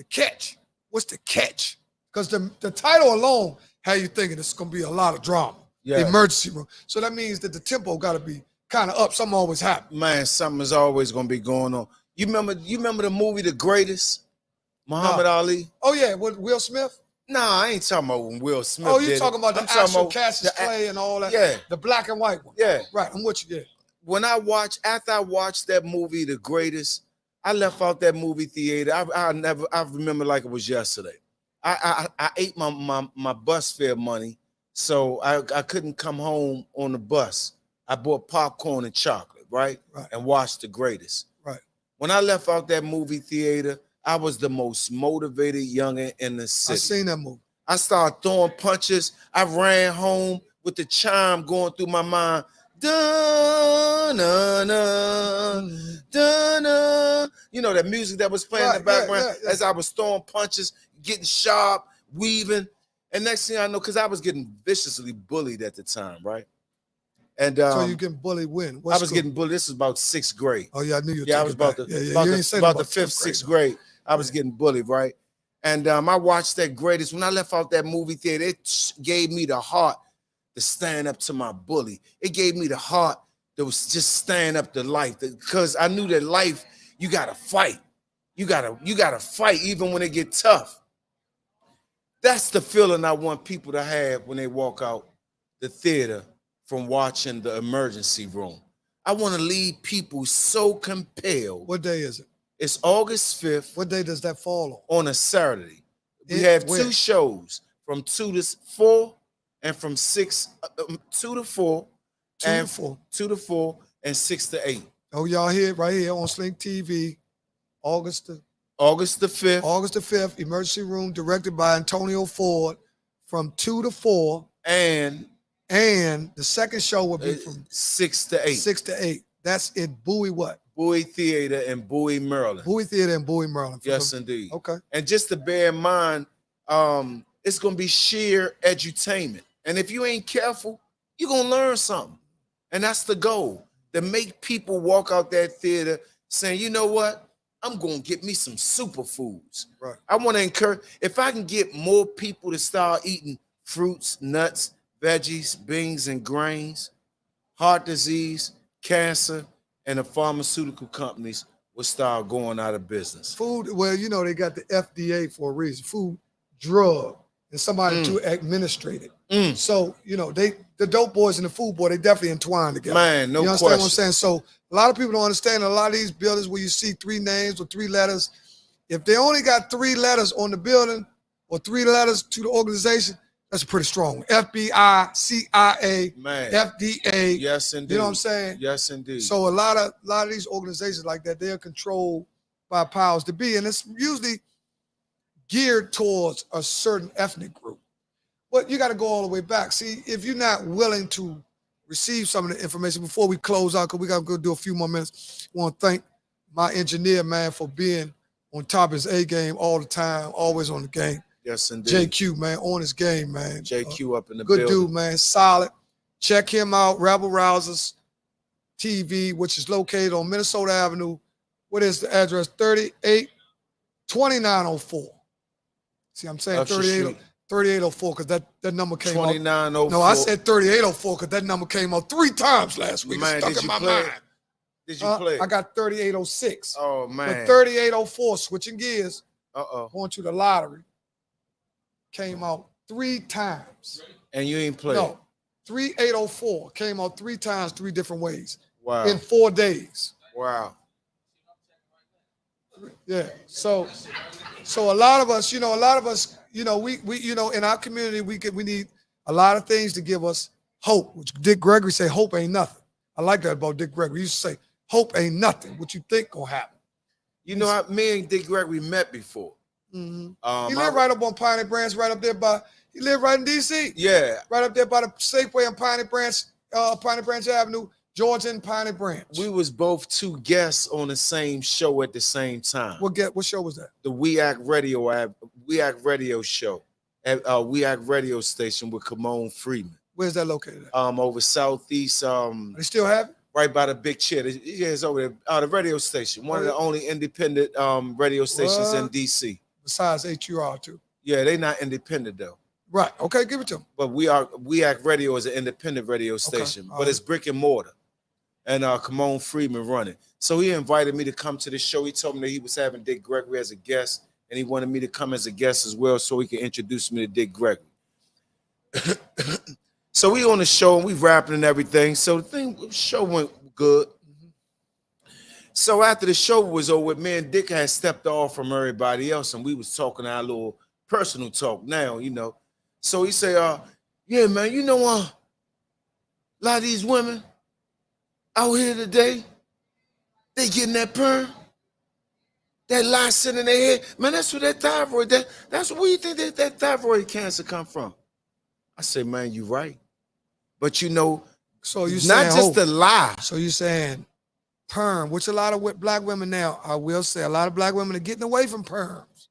catch? What's the catch? Because the title alone had you thinking it's going to be a lot of drama. Yeah. The emergency room. So that means that the tempo got to be kind of up. Something always happens. Man, something is always going to be going on. You remember the movie The Greatest? Muhammad Ali? Oh, yeah, with Will Smith? Nah, I ain't talking about when Will Smith. Oh, you talking about the actual Cassius Clay and all that? Yeah. The black and white one. Yeah. Right, I'm with you there. After I watched that movie, The Greatest, I left out that movie theater. I remember like it was yesterday. I ate my bus fare money, so I couldn't come home on the bus. I bought popcorn and chocolate, right? And watched The Greatest. Right. When I left out that movie theater, I was the most motivated youngin in the city. I seen that movie. I started throwing punches. I ran home with the chime going through my mind. Da-na-na, da-na. You know, that music that was playing in the background as I was throwing punches, getting sharp, weaving. And next thing I know, because I was getting viciously bullied at the time, right? And so you getting bullied when? I was getting bullied. This was about 6th grade. Oh, yeah, I knew you were I was about the 5th, 6th grade. I was getting bullied, right? And I watched that Greatest. When I left out that movie theater, it gave me the heart to stand up to my bully. It gave me the heart that was just stand up to life, because I knew that life, you gotta fight. You gotta fight even when it get tough. That's the feeling I want people to have when they walk out the theater from watching The Emergency Room. I want to leave people so compelled. What day is it? It's August 5th. What day does that fall on? On a Saturday. We have 2 shows from 2 to 4 and from 2 to 4. 2 to 4 and 6 to 8. Oh, y'all hear it right here on Slink TV, August the 5th. August the 5th, Emergency Room, directed by Antonio Ford, from 2 to 4. And the second show will be from 6 to 8. 6 to 8. That's in Bowie what? Bowie Theater in Bowie, Maryland. Bowie Theater in Bowie, Maryland. Yes, indeed. Okay. And just to bear in mind, it's going to be sheer edutainment. And if you ain't careful, you're going to learn something. And that's the goal, to make people walk out that theater saying, you know what? I'm going to get me some superfoods. Right. I want to encourage, if I can get more people to start eating fruits, nuts, veggies, beans, and grains, heart disease, cancer, and the pharmaceutical companies will start going out of business. Food, well, they got the FDA for a reason. Food, drug, and somebody to administrate it. So, the dope boys and the food boy, they definitely entwine together. Man, no question. You understand what I'm saying? So a lot of people don't understand a lot of these buildings where you see 3 names or 3 letters. If they only got 3 letters on the building or 3 letters to the organization, that's a pretty strong one. FBI, CIA, FDA. Yes, indeed. You know what I'm saying? Yes, indeed. So a lot of these organizations like that, they're controlled by powers to be, and it's usually geared towards a certain ethnic group. But you got to go all the way back. See, if you're not willing to receive some of the information before we close out, because we got to go do a few more minutes, I want to thank my engineer, man, for being on top of his A game all the time, always on the game. Yes, indeed. JQ, man, on his game, man. JQ up in the building. Good dude, man, solid. Check him out, Rebel Rousers TV, which is located on Minnesota Avenue. What is the address? 382904. See, I'm saying 38. 3804, because that number came out. 2904. No, I said 3804 because that number came out 3 times last week. Man, it's stuck did in you my play mind. Did you play? I got 3806. Oh man. But 3804, switching gears, going to the lottery, came out 3 times. And you ain't played? No, 3804 came out 3 times, 3 different ways. Wow. In 4 days. Wow. Yeah. So a lot of us, we in our community, we need a lot of things to give us hope, which Dick Gregory say, hope ain't nothing. I like that about Dick Gregory. He used to say, hope ain't nothing. What you think gonna happen. You know, me and Dick Gregory met before. Mm-hmm. He lived right up on Piney Branch, right up there he lived right in D.C. Yeah. Right up there by the Safeway on Piney Branch Avenue, Georgia and Piney Branch. We was both 2 guests on the same show at the same time. What show was that? The We Act Radio show at We Act Radio station with Kamon Freeman. Where's that located at? Over southeast. They still have it? Right by the big chair. Yeah, it's over there. The radio station. One of the only independent radio stations in DC. Besides HUR too. Yeah, they not independent though. Right. Okay, give it to them. But We Act Radio is an independent radio station, but it's brick and mortar. And Kamon Freeman running. So he invited me to come to the show. He told me that he was having Dick Gregory as a guest, and he wanted me to come as a guest as well so he could introduce me to Dick Gregory. So we on the show and we rapping and everything. So the show went good. So after the show was over, me and Dick had stepped off from everybody else, and we was talking our little personal talk now, So he say, yeah, man, a lot of these women out here today, they getting that perm, that lie sitting in their head. Man, that's where that thyroid, that's where you think that thyroid cancer come from. I say, man, you right. But so you not just the lie. So you saying perm, which a lot of black women now, I will say, a lot of black women are getting away from perms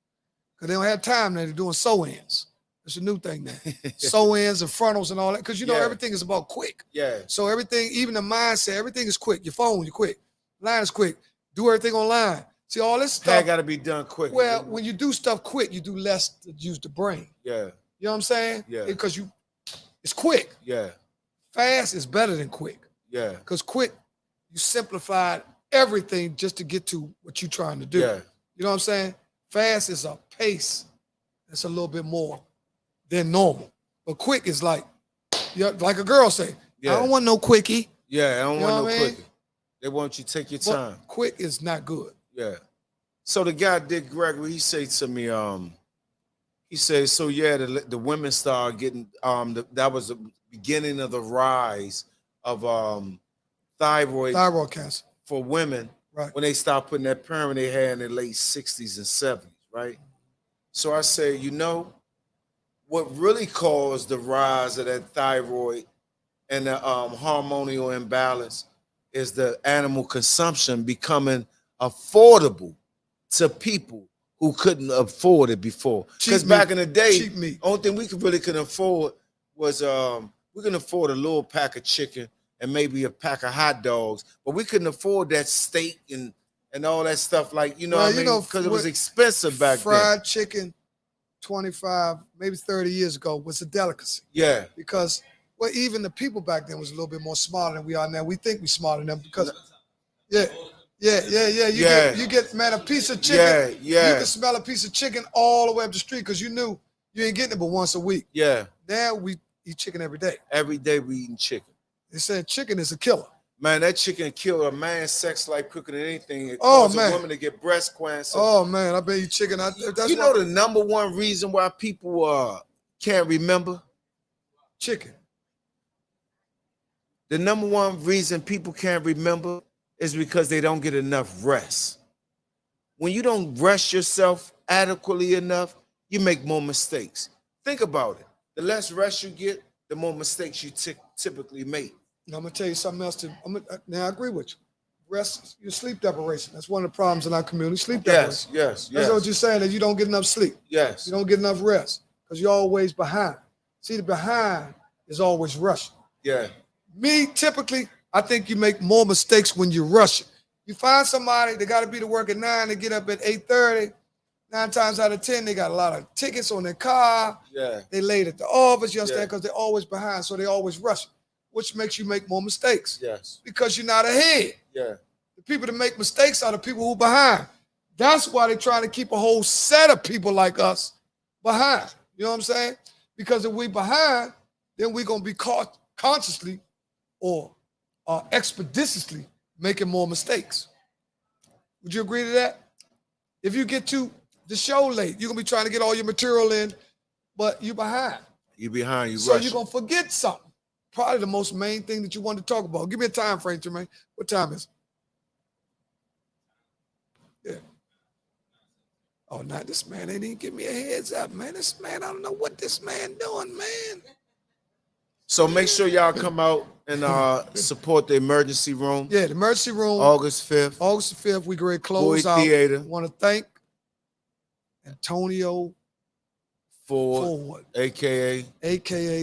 because they don't have time now. They're doing sew-ins. It's a new thing now. Sew-ins and frontals and all that. Because everything is about quick. Yeah. So everything, even the mindset, everything is quick. Your phone, you're quick. Line is quick. Do everything online. See, all this stuff. That got to be done quick. Well, when you do stuff quick, you do less to use the brain. Yeah. You know what I'm saying? Yeah. Because it's quick. Yeah. Fast is better than quick. Yeah. Because quick, you simplified everything just to get to what you're trying to do. Yeah. You know what I'm saying? Fast is a pace that's a little bit more than normal. But quick is like a girl say, I don't want no quickie. Yeah, I don't want no quickie. They want you to take your time. But quick is not good. Yeah. So the guy, Dick Gregory, he said to me, he said, so yeah, the women started getting, that was the beginning of the rise of thyroid cancer for women, right? When they start putting that perm in their hair in their late 60s and 70s, right? So I say, what really caused the rise of that thyroid and the hormonal imbalance is the animal consumption becoming affordable to people who couldn't afford it before. Because back in the day, the only thing we could afford was we can afford a little pack of chicken and maybe a pack of hot dogs, but we couldn't afford that steak and all that stuff, like, because it was expensive back then. Fried chicken 25, maybe 30 years ago was a delicacy. Yeah. Because even the people back then was a little bit more smarter than we are now. We think we're smarter than them because you get, man, a piece of chicken. Yeah. You can smell a piece of chicken all the way up the street because you knew you ain't getting it but once a week. Yeah. Now we eat chicken every day. Every day we eating chicken. They said chicken is a killer. Man, that chicken kill a man's sex life quicker than anything. It causes a woman to get breast cancer. Oh man, I bet you chicken. That's the number one reason why people can't remember? Chicken. The number one reason people can't remember is because they don't get enough rest. When you don't rest yourself adequately enough, you make more mistakes. Think about it. The less rest you get, the more mistakes you typically make. Now, I'm going to tell you something else. Now, I agree with you. Rest, your sleep deprivation. That's one of the problems in our community, sleep deprivation. Yes. That's what you're saying, that you don't get enough sleep. Yes. You don't get enough rest because you're always behind. See, the behind is always rushing. Yeah. Me, typically, I think you make more mistakes when you're rushing. You find somebody, they got to be to work at 9, they get up at 8:30. 9 times out of 10, they got a lot of tickets on their car. Yeah. They late at the office, you understand, Yeah. because they're always behind, so they always rushing, which makes you make more mistakes Yes. because you're not ahead. Yeah. The people that make mistakes are the people who behind. That's why they're trying to keep a whole set of people like us behind. You know what I'm saying? Because if we behind, then we're going to be caught consciously or expeditiously making more mistakes. Would you agree to that? If you get to the show late, you're going to be trying to get all your material in, but you're behind. You behind, you So rushing. you're going to forget something. Probably the most main thing that you want to talk about. Give me a time frame, Jermaine. What time is it? Yeah. Oh, now this man ain't even give me a heads up, man. This man, I don't know what this man doing, man. So make sure y'all come out and support the emergency room. Yeah, the emergency room. August 5th. August 5th, we great close Boyd out. Theater. I want to thank Antonio Ford, a.k.a.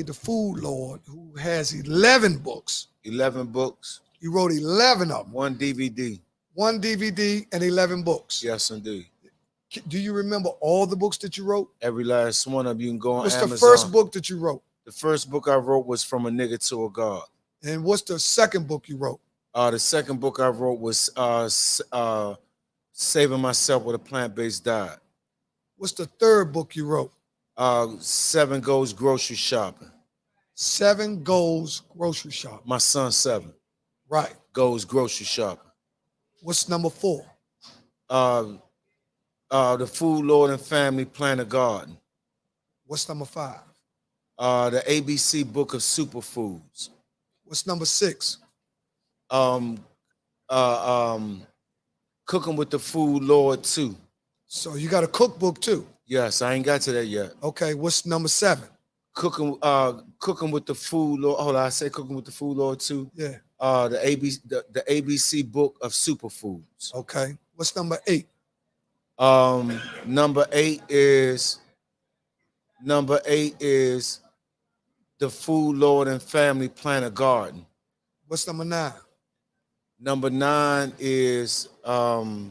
the Food Lord, who has 11 books. 11 books. He wrote 11 of them. 1 DVD. 1 DVD and 11 books. Yes, indeed. Do you remember all the books that you wrote? Every last one of you can go on What's Amazon. the first book that you wrote? The first book I wrote was From a Nigga to a God. And what's the second book you wrote? The second book I wrote was Saving Myself with a Plant-Based Diet. What's the third book you wrote? 7 Goes Grocery Shopping. 7 Goes Grocery Shopping. My son 7. Right. Goes grocery shopping. What's number 4? The Food Lord and Family Plant a Garden. What's number 5? The ABC Book of Superfoods. What's number 6? Cooking with the Food Lord 2. So you got a cookbook too? Yes, I ain't got to that yet. Okay, what's number 7? Cooking with the Food Lord. Hold on, I say Cooking with the Food Lord 2. Yeah. The ABC Book of Superfoods. Okay. What's number 8? Number 8 is The Food Lord and Family Plant a Garden. What's number 9? Number 9 is The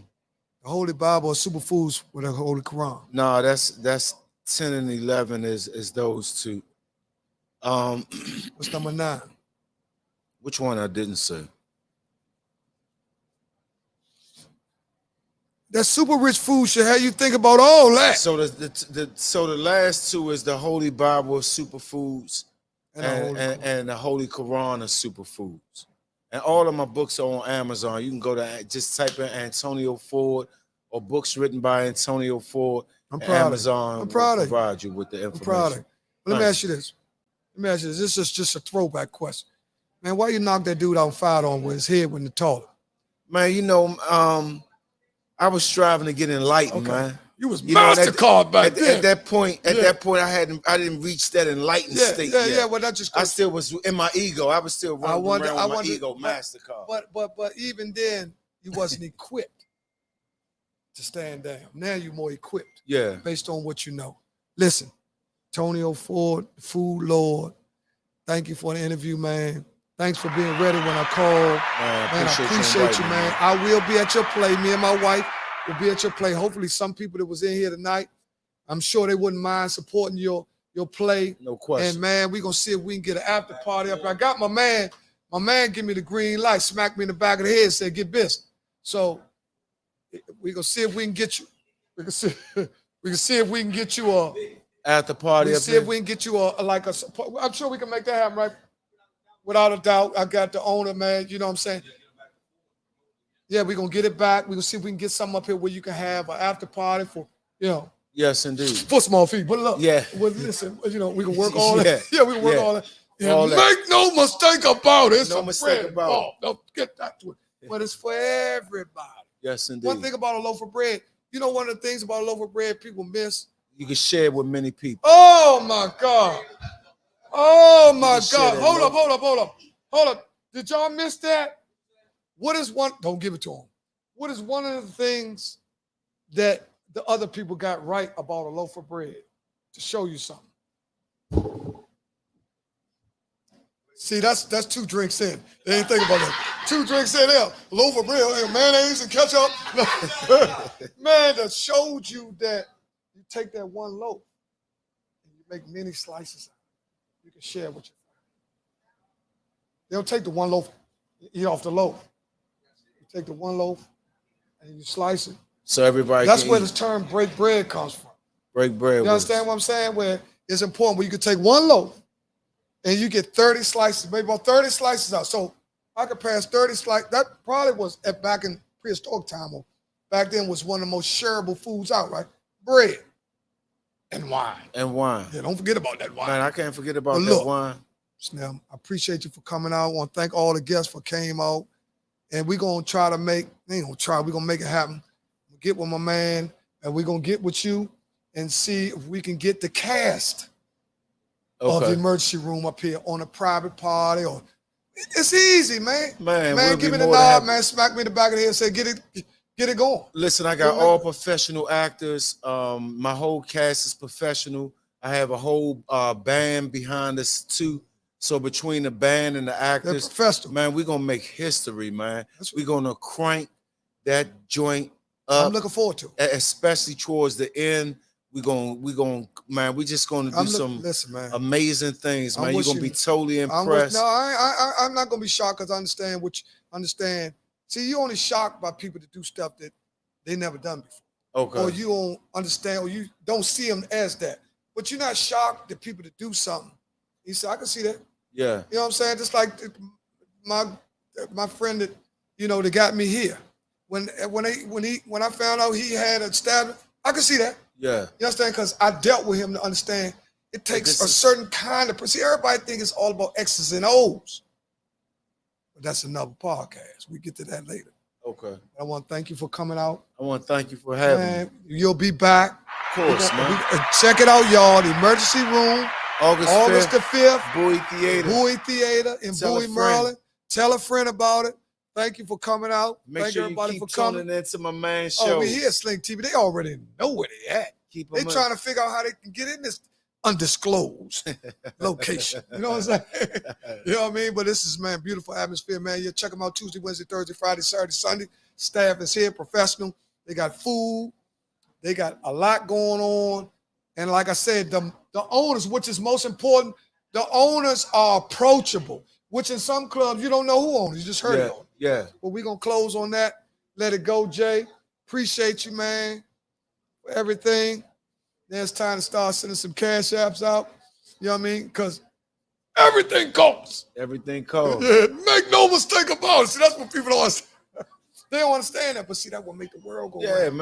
Holy Bible or Superfoods with the Holy Quran. No, that's 10 and 11 is those two. What's number 9? Which one I didn't say? That super rich food should have you think about all that. So the last 2 is the Holy Bible of Superfoods and the Holy Quran of Superfoods. And all of my books are on Amazon. You can go to just type in Antonio Ford or books written by Antonio Ford. Amazon I'm proud of you. Provide you with the information. I'm proud of you. Let me ask you this. This is just a throwback question. Man, why you knock that dude out and fired on with his head when the taller? Man, I was striving to get enlightened, man. You was MasterCard back then. At that point, I didn't reach that enlightened state yet. Yeah. Well, that just I still was in my ego. I was still running around with my ego, MasterCard. But even then, you wasn't equipped to stand down. Now you're more equipped. Yeah. Based on what you know. Listen, Antonio Ford, the Food Lord. Thank you for the interview, man. Thanks for being ready when I called. Man, I appreciate you, man. I will be at your play. Me and my wife will be at your play. Hopefully some people that was in here tonight, I'm sure they wouldn't mind supporting your play. No question. And man, we're gonna see if we can get an after party up. I got my man give me the green light, smacked me in the back of the head, said get busy. So we're gonna see if we can get you. We can see if we can get you a after party. See if we can get you I'm sure we can make that happen, right? Without a doubt. I got the owner, man. You know what I'm saying? Yeah, we're gonna get it back. We're gonna see if we can get something up here where you can have an after party for, Yes, indeed. For small fees. But look, listen, we can work all that. Yeah, we can work all that. Yeah, all make no mistake about it. It's no mistake about it. Don't get that to it. But it's for everybody. Yes, indeed. One thing about a loaf of bread, one of the things about a loaf of bread people miss. You can share it with many people. Oh my God. Oh my God. Hold up. Did y'all miss that? Don't give it to them. What is one of the things that the other people got right about a loaf of bread? To show you something. See, that's 2 drinks in. They ain't think about that. 2 drinks in there, a loaf of bread, and mayonnaise and ketchup. Man, that showed you that you take that one loaf and you make many slices out. You can share with your family. They don't take the one loaf, eat off the loaf. You take the one loaf and you slice it. So everybody That's can where eat. this term break bread comes from. Break bread. You understand what I'm saying? Where it's important where you can take one loaf and you get 30 slices, maybe about 30 slices out. So I could pass 30 slices. That probably was back in prehistoric time, or back then was one of the most shareable foods out, right? Bread and wine. And wine. Yeah, don't forget about that wine. Man, I can't forget about But that look, wine. Snell, I appreciate you for coming out. I want to thank all the guests for came out. And we're going to try to make, we're going to make it happen. We'll get with my man, and we're going to get with you and see if we can get the cast of the emergency room up here on a private party. Or it's easy, man. Man, we'll give me the nod, man. Smack me in the back of the head and say, get it going. Listen, I got all professional actors. My whole cast is professional. I have a whole band behind us too. So between the band and the actors, man, we're gonna make history, man. We're gonna crank that joint up. I'm looking forward to it. Especially towards the end. We're gonna, man, we just gonna do some amazing things, man. You're gonna be totally impressed. I'm not gonna be shocked because I understand. See, you're only shocked by people that do stuff that they never done before. Okay. Or you don't understand, or you don't see them as that. But you're not shocked that people to do something. You say, I can see that. Yeah. You know what I'm saying? Just like my friend that, that got me here. When I found out he had a stab, I could see that. Yeah. You understand? Because I dealt with him to understand it takes a certain kind of, see, everybody think it's all about X's and O's. But that's another podcast. We get to that later. Okay. I want to thank you for coming out. I want to thank you for having me. You'll be back. Of course, man. Check it out, y'all. The emergency room. August the 5th. Bowie Theater in Bowie, Maryland. Tell a friend about it. Thank you for coming out. Make sure everybody for coming into my man's show. Oh, we here at Slink TV. They already know where they at. They trying to figure out how they can get in this undisclosed location. You know what I'm saying? You know what I mean? But this is, man, beautiful atmosphere, man. You check them out Tuesday, Wednesday, Thursday, Friday, Saturday, Sunday. Staff is here, professional. They got food. They got a lot going on. And like I said, the owners, which is most important, the owners are approachable, which in some clubs, you don't know who owns. You just heard it. Yeah. But we're going to close on that. Let it go, Jay. Appreciate you, man, for everything. Then it's time to start sending some cash apps out. You know what I mean? Because everything costs. Everything costs. Yeah, make no mistake about it. See, that's what people don't understand. They don't understand that, but see, that will make the world go round.